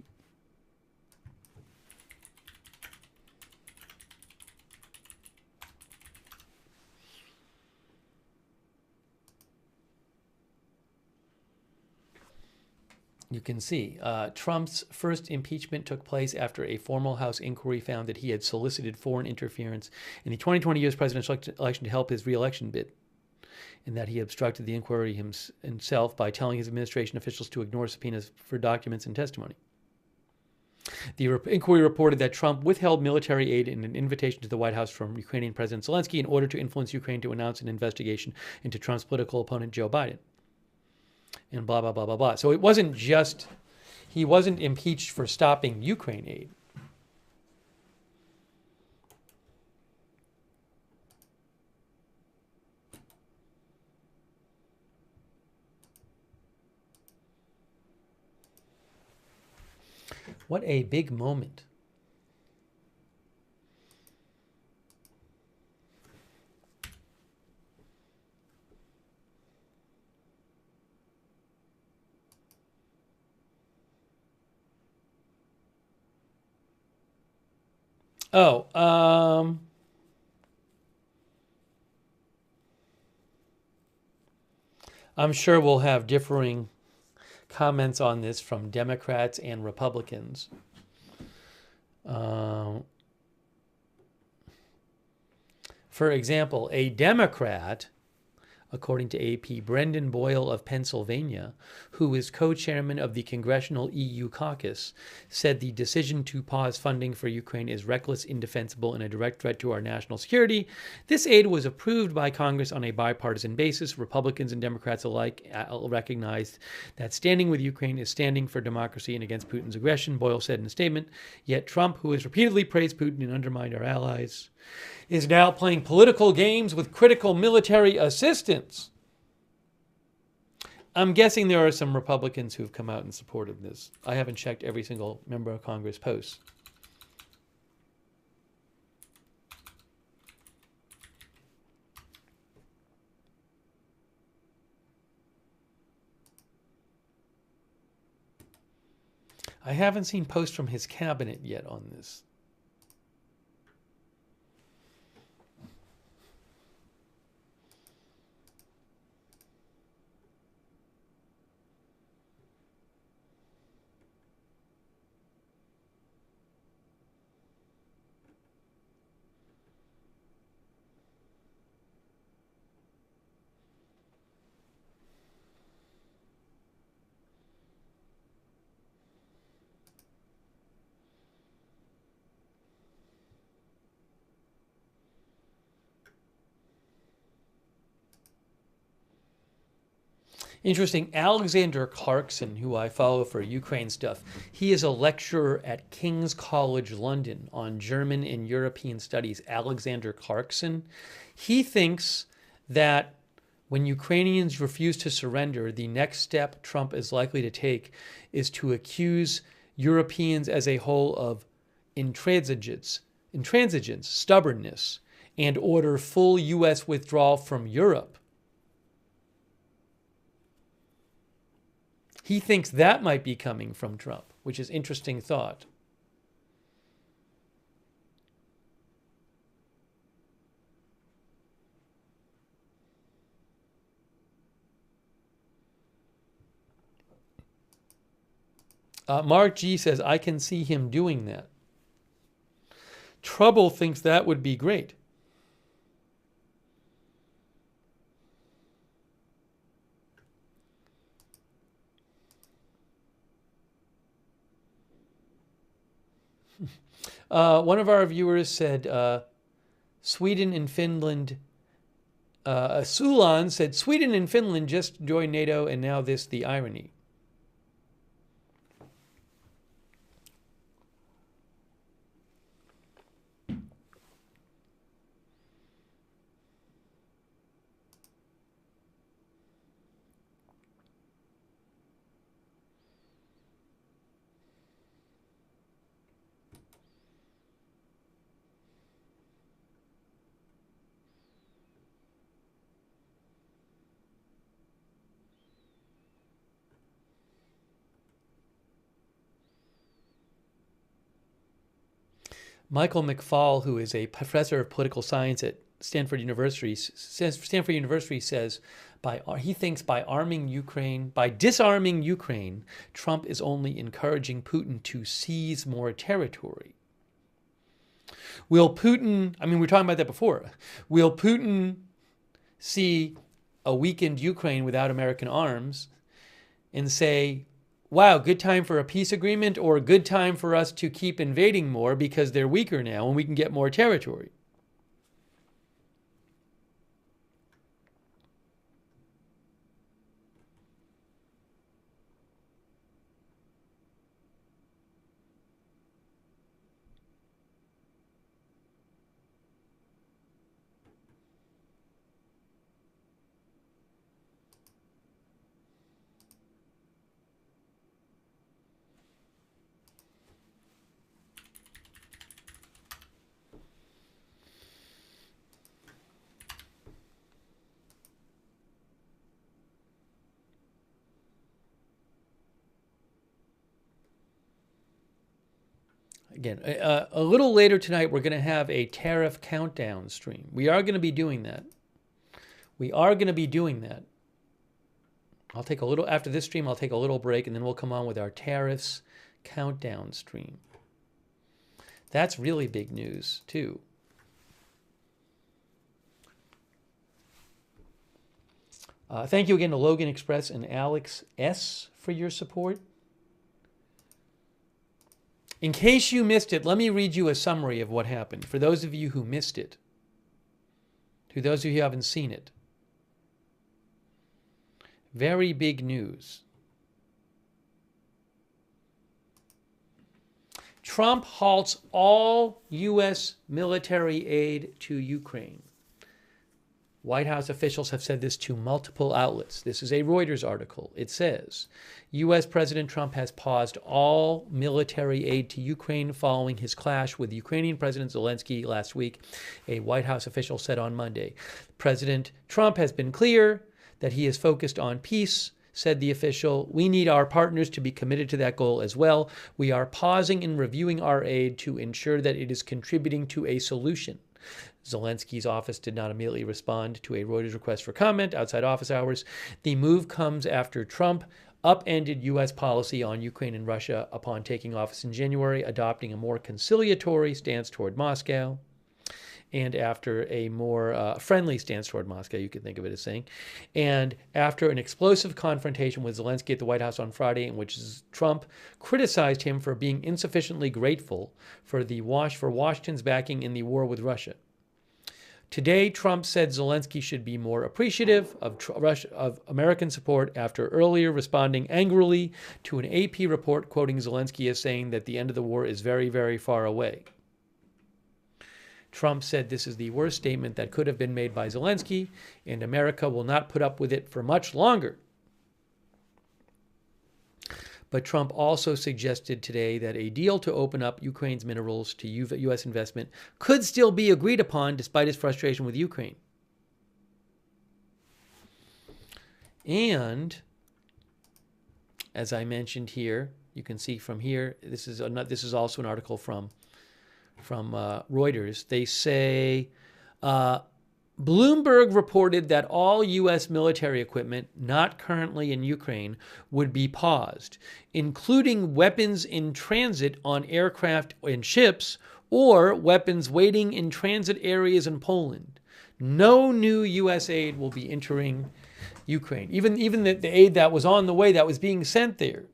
You can see Trump's first impeachment took place after a formal House inquiry found that he had solicited foreign interference in the 2020 U.S. presidential election to help his re-election bid, and that he obstructed the inquiry himself by telling his administration officials to ignore subpoenas for documents and testimony. The inquiry reported that Trump withheld military aid in an invitation to the White House from Ukrainian President Zelensky in order to influence Ukraine to announce an investigation into Trump's political opponent, Joe Biden. And blah, blah, blah, blah, blah. So it wasn't just, he wasn't impeached for stopping Ukraine aid. What a big moment. Oh, I'm sure we'll have differing comments on this from Democrats and Republicans. For example, a Democrat, according to AP, Brendan Boyle of Pennsylvania, who is co-chairman of the Congressional EU Caucus, said the decision to pause funding for Ukraine is reckless, indefensible, and a direct threat to our national security. This aid was approved by Congress on a bipartisan basis. Republicans and Democrats alike recognized that standing with Ukraine is standing for democracy and against Putin's aggression, Boyle said in a statement. Yet Trump, who has repeatedly praised Putin and undermined our allies, is now playing political games with critical military assistance. I'm guessing there are some Republicans who've come out in support of this. I haven't checked every single member of Congress post. I haven't seen posts from his cabinet yet on this. Interesting. Alexander Clarkson, who I follow for Ukraine stuff, he is a lecturer at King's College London on German and European studies. Alexander Clarkson, he thinks that when Ukrainians refuse to surrender, the next step Trump is likely to take is to accuse Europeans as a whole of intransigence, stubbornness, and order full U.S. withdrawal from Europe. He thinks that might be coming from Trump, which is interesting thought. Mark G says, I can see him doing that. Trouble thinks that would be great. One of our viewers said, Sweden and Finland, Sulan said, Sweden and Finland just joined NATO, and now this, the irony. Michael McFaul, who is a professor of political science at Stanford University says he thinks by disarming Ukraine, Trump is only encouraging Putin to seize more territory. Will Putin, we were talking about that before, will Putin see a weakened Ukraine without American arms and say, wow, good time for a peace agreement, or good time for us to keep invading more because they're weaker now and we can get more territory? Again, a little later tonight, we're going to have a tariff countdown stream. We are going to be doing that. I'll take a little, after this stream, I'll take a little break, and then we'll come on with our tariffs countdown stream. That's really big news, too. Thank you again to Logan Express and Alex S. for your support. In case you missed it, let me read you a summary of what happened. For those of you who missed it, to those of you who haven't seen it. Very big news. Trump halts all U.S. military aid to Ukraine. White House officials have said this to multiple outlets. This is a Reuters article. It says, U.S. President Trump has paused all military aid to Ukraine following his clash with Ukrainian President Zelensky last week, a White House official said on Monday. President Trump has been clear that he is focused on peace, said the official. We need our partners to be committed to that goal as well. We are pausing and reviewing our aid to ensure that it is contributing to a solution. Zelensky's office did not immediately respond to a Reuters request for comment outside office hours. The move comes after Trump upended U.S. policy on Ukraine and Russia upon taking office in January, adopting a more conciliatory stance toward Moscow, and after a more friendly stance toward Moscow, you could think of it as saying, and after an explosive confrontation with Zelensky at the White House on Friday, in which Trump criticized him for being insufficiently grateful for Washington's backing in the war with Russia. Today, Trump said Zelensky should be more appreciative of American support after earlier responding angrily to an AP report quoting Zelensky as saying that the end of the war is very, very far away. Trump said this is the worst statement that could have been made by Zelensky, and America will not put up with it for much longer. But Trump also suggested today that a deal to open up Ukraine's minerals to U.S. investment could still be agreed upon despite his frustration with Ukraine. And, as I mentioned here, you can see from here, this is also an article from Reuters. They say Bloomberg reported that all U.S. military equipment not currently in Ukraine would be paused, including weapons in transit on aircraft and ships or weapons waiting in transit areas in Poland. No new U.S. aid will be entering Ukraine, even the aid that was on the way, that was being sent there.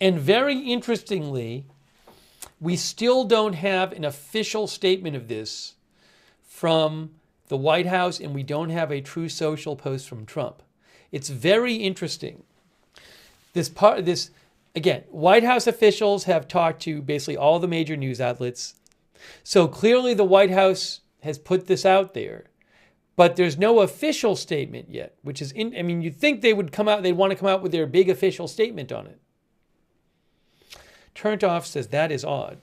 And very interestingly, we still don't have an official statement of this from the White House, and we don't have a True Social post from Trump. It's very interesting. Again, White House officials have talked to basically all the major news outlets. So clearly the White House has put this out there, but there's no official statement yet, which is, you'd think they would come out, they'd want to come out with their big official statement on it. Turned Off says that is odd.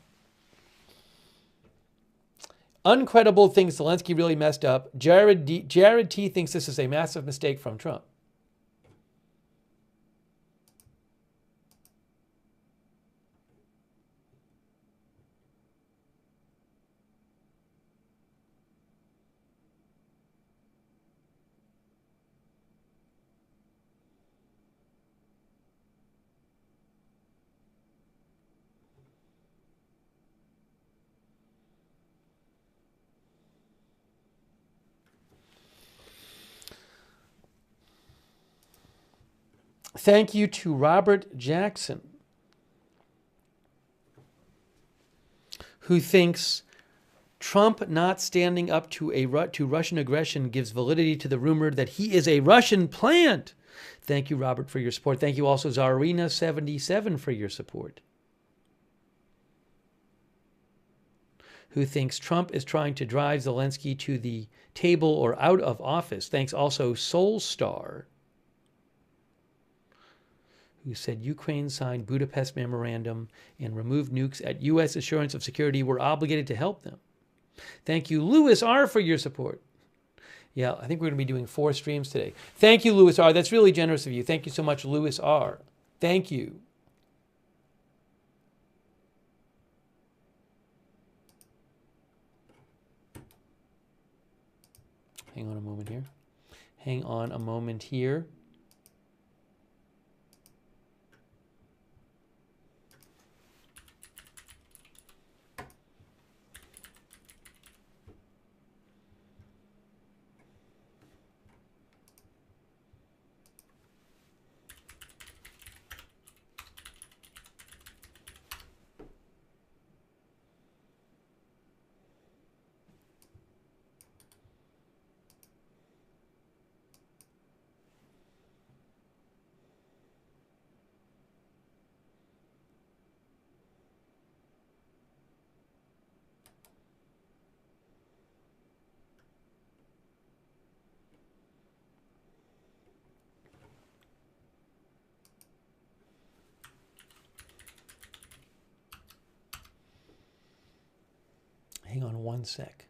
Uncredible thinks Zelensky really messed up. Jared T thinks this is a massive mistake from Trump. Thank you to Robert Jackson, who thinks Trump not standing up to Russian aggression gives validity to the rumor that he is a Russian plant. Thank you, Robert, for your support. Thank you also, Zarina77, for your support, who thinks Trump is trying to drive Zelensky to the table or out of office. Thanks also, Soulstar, who said Ukraine signed Budapest Memorandum and removed nukes at U.S. assurance of security. We're obligated to help them. Thank you, Louis R., for your support. Yeah, I think we're going to be doing 4 streams today. Thank you, Louis R. That's really generous of you. Thank you so much, Louis R. Thank you. Hang on a moment here. Hang on a moment here. Hang on one sec.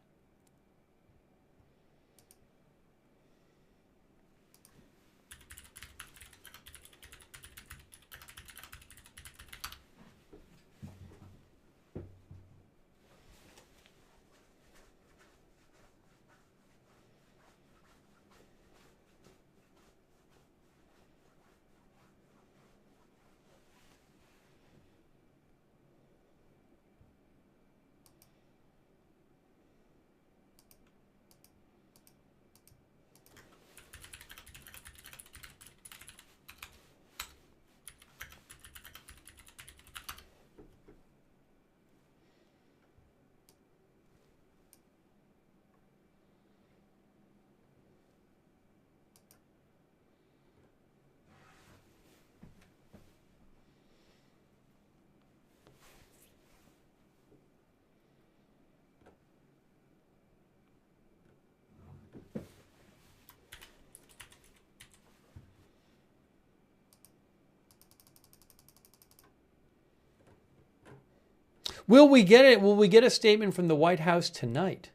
Will we get it? Will we get a statement from the White House tonight?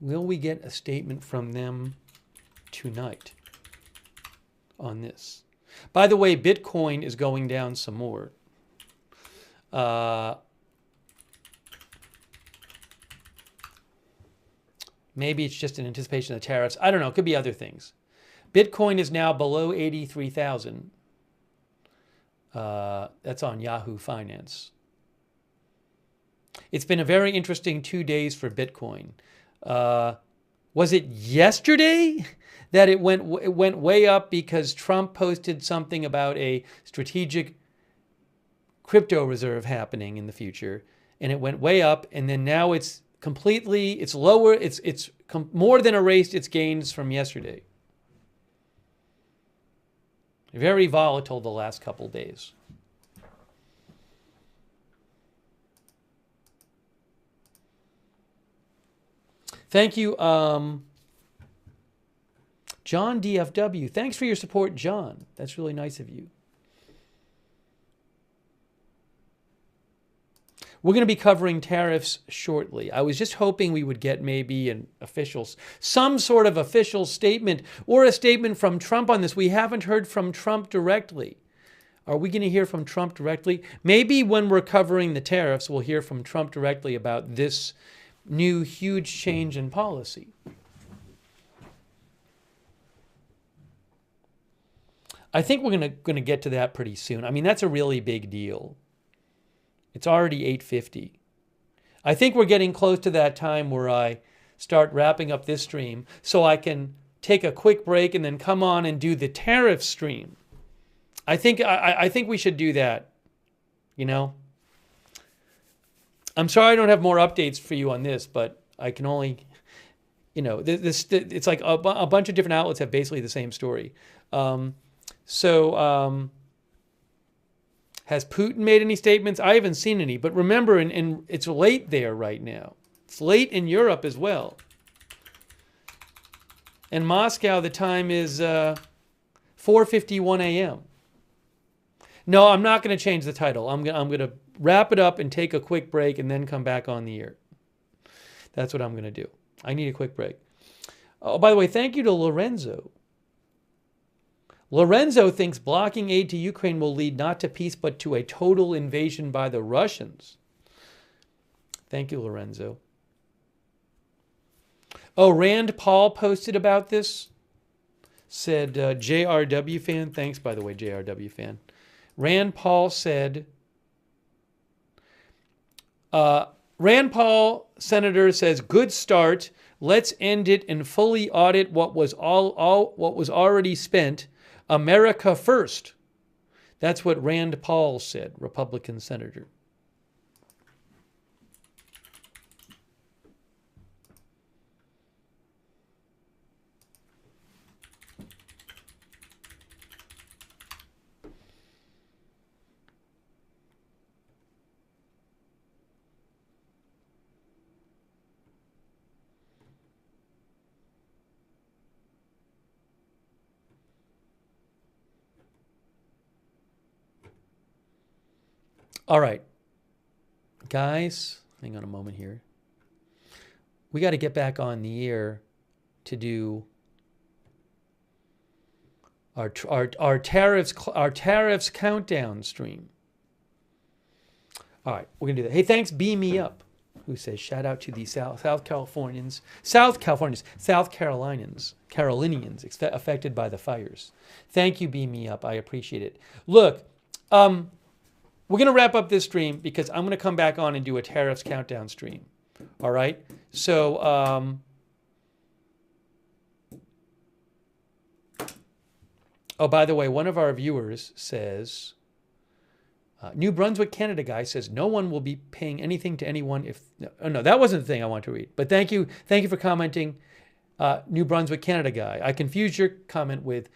Will we get a statement from them tonight on this? By the way, Bitcoin is going down some more. Maybe it's just in anticipation of the tariffs. I don't know. It could be other things. Bitcoin is now below 83,000. That's on Yahoo Finance. It's been a very interesting 2 days for Bitcoin. Was it yesterday that it went way up because Trump posted something about a strategic crypto reserve happening in the future, and it went way up, and then now it's lower. It's more than erased its gains from yesterday. Very volatile the last couple days. Thank you, John DFW. Thanks for your support, John. That's really nice of you. We're going to be covering tariffs shortly. I was just hoping we would get maybe some sort of official statement or a statement from Trump on this. We haven't heard from Trump directly. Are we going to hear from Trump directly? Maybe when we're covering the tariffs, we'll hear from Trump directly about this new huge change in policy. I think we're going to get to that pretty soon. I mean, that's a really big deal. It's already 8:50. I think we're getting close to that time where I start wrapping up this stream so I can take a quick break and then come on and do the tariff stream. I think we should do that, you know. I'm sorry I don't have more updates for you on this, but I can only, you know, it's like a bunch of different outlets have basically the same story. Has Putin made any statements? I haven't seen any, but remember, and it's late there right now. It's late in Europe as well. In Moscow, the time is 4:51 a.m. No, I'm not going to change the title. I'm going to wrap it up and take a quick break and then come back on the air. That's what I'm going to do. I need a quick break. Oh, by the way, thank you to Lorenzo. Lorenzo thinks blocking aid to Ukraine will lead not to peace, but to a total invasion by the Russians. Thank you, Lorenzo. Oh, Rand Paul posted about this. Said, JRW fan. Thanks, by the way, JRW fan. Rand Paul said, Rand Paul, senator, says, good start. Let's end it and fully audit what was already spent. America first. That's what Rand Paul said, Republican senator. All right, guys, hang on a moment here. We got to get back on the air to do our tariffs countdown stream. All right, we're gonna do that. Hey, thanks, Beam Me Up, who says shout out to the South Carolinians affected by the fires. Thank you, Beam Me Up. I appreciate it. Look, we're going to wrap up this stream because I'm going to come back on and do a tariffs countdown stream. All right? So, oh, by the way, one of our viewers says, New Brunswick, Canada guy says, no one will be paying anything to anyone if, no, that wasn't the thing I want to read. But thank you for commenting, New Brunswick, Canada guy. I confused your comment with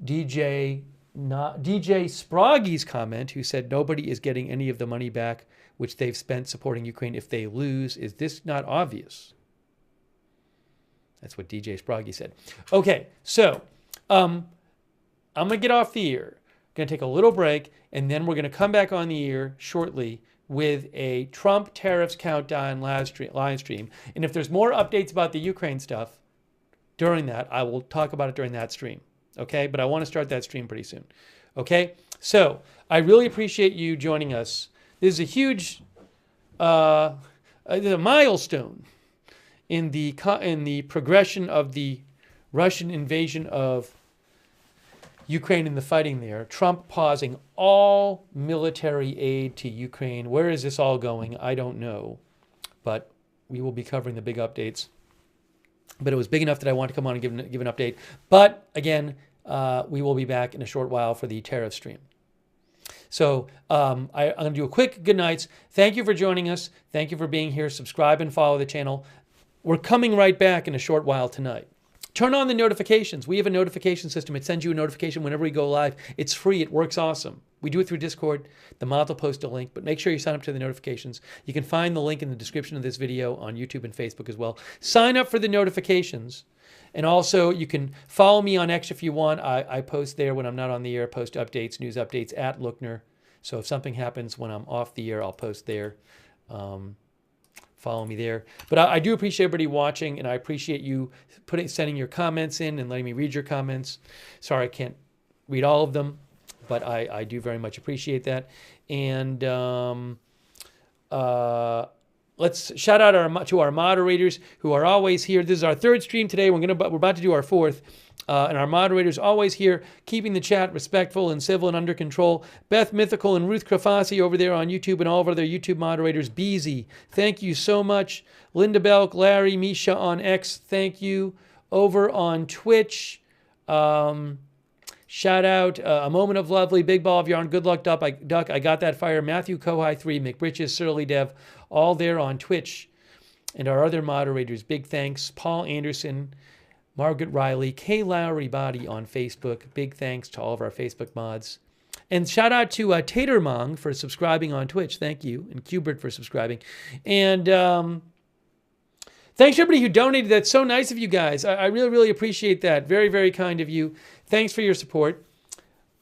DJ Sproggy's comment, who said nobody is getting any of the money back which they've spent supporting Ukraine if they lose. Is this not obvious? That's what DJ Sproggy said. Okay, so I'm going to get off the air. Going to take a little break, and then we're going to come back on the air shortly with a Trump tariffs countdown live stream. And if there's more updates about the Ukraine stuff during that, I will talk about it during that stream. Okay, but I want to start that stream pretty soon. Okay, so I really appreciate you joining us. This is a huge, a milestone in the progression of the Russian invasion of Ukraine and the fighting there. Trump pausing all military aid to Ukraine. Where is this all going? I don't know, but we will be covering the big updates. But it was big enough that I want to come on and give an update. But again, we will be back in a short while for the tariff stream. So I'm going to do a quick good nights. Thank you for joining us. Thank you for being here. Subscribe and follow the channel. We're coming right back in a short while tonight. Turn on the notifications. We have a notification system. It sends you a notification whenever we go live. It's free. It works awesome. We do it through Discord. The mod will post a link, but make sure you sign up to the notifications. You can find the link in the description of this video on YouTube and Facebook as well. Sign up for the notifications. And also, you can follow me on X if you want. I post there when I'm not on the air. Post updates, news updates at Lookner. So if something happens when I'm off the air, I'll post there. follow me there. But I do appreciate everybody watching, and I appreciate you sending your comments in and letting me read your comments. Sorry I can't read all of them, but I do very much appreciate that. And let's shout out to our moderators who are always here. This is our third stream today. We're about to do our fourth. And our moderators always here, keeping the chat respectful and civil and under control. Beth Mythical and Ruth Krafasi over there on YouTube, and all of our other YouTube moderators. Beezy, thank you so much. Linda Belk, Larry, Misha on X, thank you. Over on Twitch, shout out, A Moment of Lovely, Big Ball of Yarn, Good Luck Duck, I Got That Fire, Matthew Kohai 3, McBritches, Surly Dev, all there on Twitch. And our other moderators, big thanks. Paul Anderson, Margaret Riley, Kay Lowry Body on Facebook. Big thanks to all of our Facebook mods. And shout out to Tatermong for subscribing on Twitch. Thank you. And Qbert for subscribing. And thanks to everybody who donated. That's so nice of you guys. I really, really appreciate that. Very, very kind of you. Thanks for your support.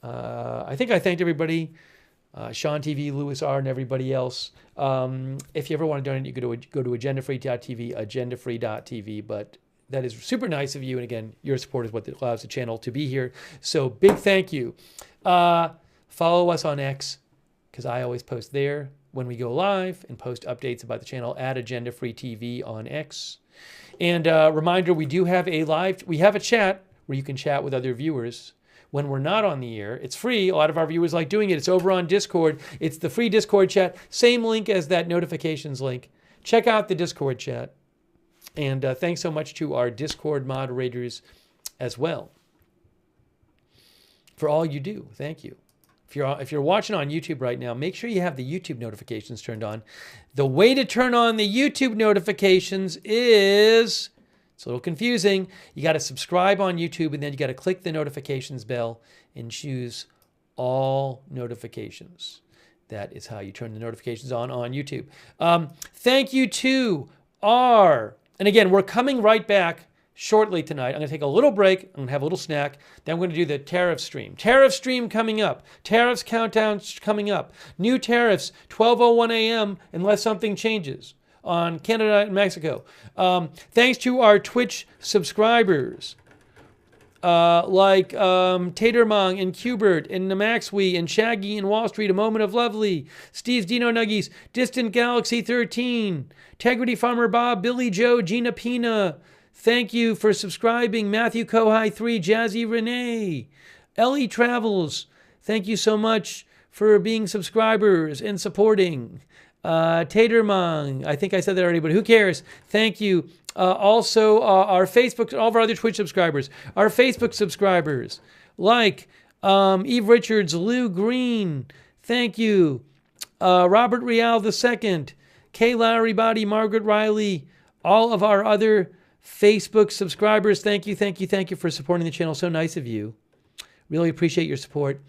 I think I thanked everybody. Sean TV, Louis R, and everybody else. If you ever want to donate, you could go to agendafree.tv, agendafree.tv. But that is super nice of you. And again, your support is what allows the channel to be here. So big thank you. Follow us on X, because I always post there when we go live and post updates about the channel at Agenda Free TV on X. And reminder, we have a chat where you can chat with other viewers when we're not on the air. It's free. A lot of our viewers like doing it. It's over on Discord. It's the free Discord chat. Same link as that notifications link. Check out the Discord chat. And thanks so much to our Discord moderators as well for all you do. Thank you. If you're watching on YouTube right now, make sure you have the YouTube notifications turned on. The way to turn on the YouTube notifications is, it's a little confusing. You got to subscribe on YouTube, and then you got to click the notifications bell and choose all notifications. That is how you turn the notifications on YouTube. Thank you to and again, we're coming right back shortly tonight. I'm going to take a little break. I'm going to have a little snack. Then I'm going to do the tariff stream. Tariff stream coming up. Tariffs countdown coming up. New tariffs, 12:01 a.m. unless something changes on Canada and Mexico. Thanks to our Twitch subscribers like Tatermong and Qbert and Namaxwe and Shaggy and Wall Street, A Moment of Lovely, Steve's Dino Nuggies, Distant Galaxy 13, Integrity Farmer Bob, Billy Joe, Gina Pina. Thank you for subscribing. Matthew Kohai 3, Jazzy Renee, Ellie Travels. Thank you so much for being subscribers and supporting. Tatermong, I think I said that already, but who cares? Thank you. Also, our Facebook, all of our other Twitch subscribers, our Facebook subscribers, like Eve Richards, Lou Green, thank you. Robert Real II, Kay Lowry Body, Margaret Riley, all of our other Facebook subscribers, thank you for supporting the channel. So nice of you. Really appreciate your support.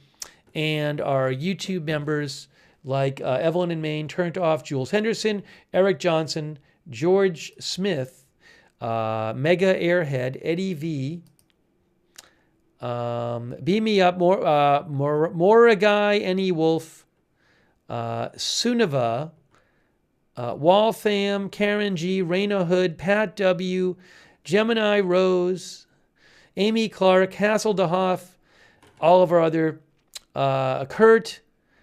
And our YouTube members, like Evelyn in Maine, Turned Off, Jules Henderson, Eric Johnson, George Smith, Mega Airhead, Eddie V, Beam Me Up, Moragai, Any Wolf, Sunava, Waltham, Karen G, Raina Hood, Pat W, Gemini Rose, Amy Clark, Hassel DeHoff, all of our other, Kurt,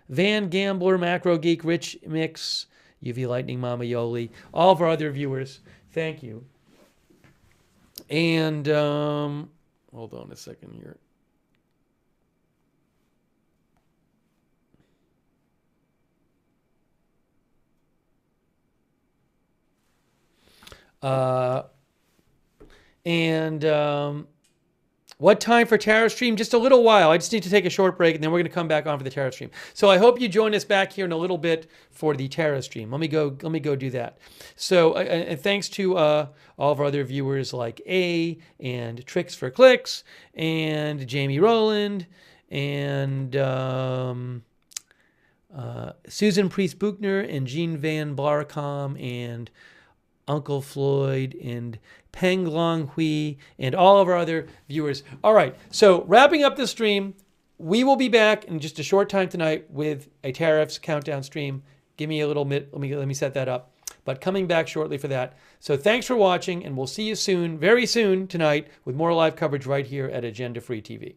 Van Gambler, Macro Geek, Rich Mix, UV Lightning, Mama Yoli, all of our other viewers, thank you. And hold on a second here. What time for tariff stream? Just a little while. I just need to take a short break, and then we're going to come back on for the tariff stream. So I hope you join us back here in a little bit for the tariff stream. Let me go do that. So and thanks to all of our other viewers like A and Tricks for Clicks and Jamie Rowland and Susan Priest Buchner and Jean Van Blarcom and Uncle Floyd and Peng Long Hui and all of our other viewers. All right, so wrapping up the stream, we will be back in just a short time tonight with a tariffs countdown stream Give me a little bit. Let me set that up. But coming back shortly for that. So thanks for watching, and we'll see you soon, very soon tonight, with more live coverage right here at Agenda Free TV.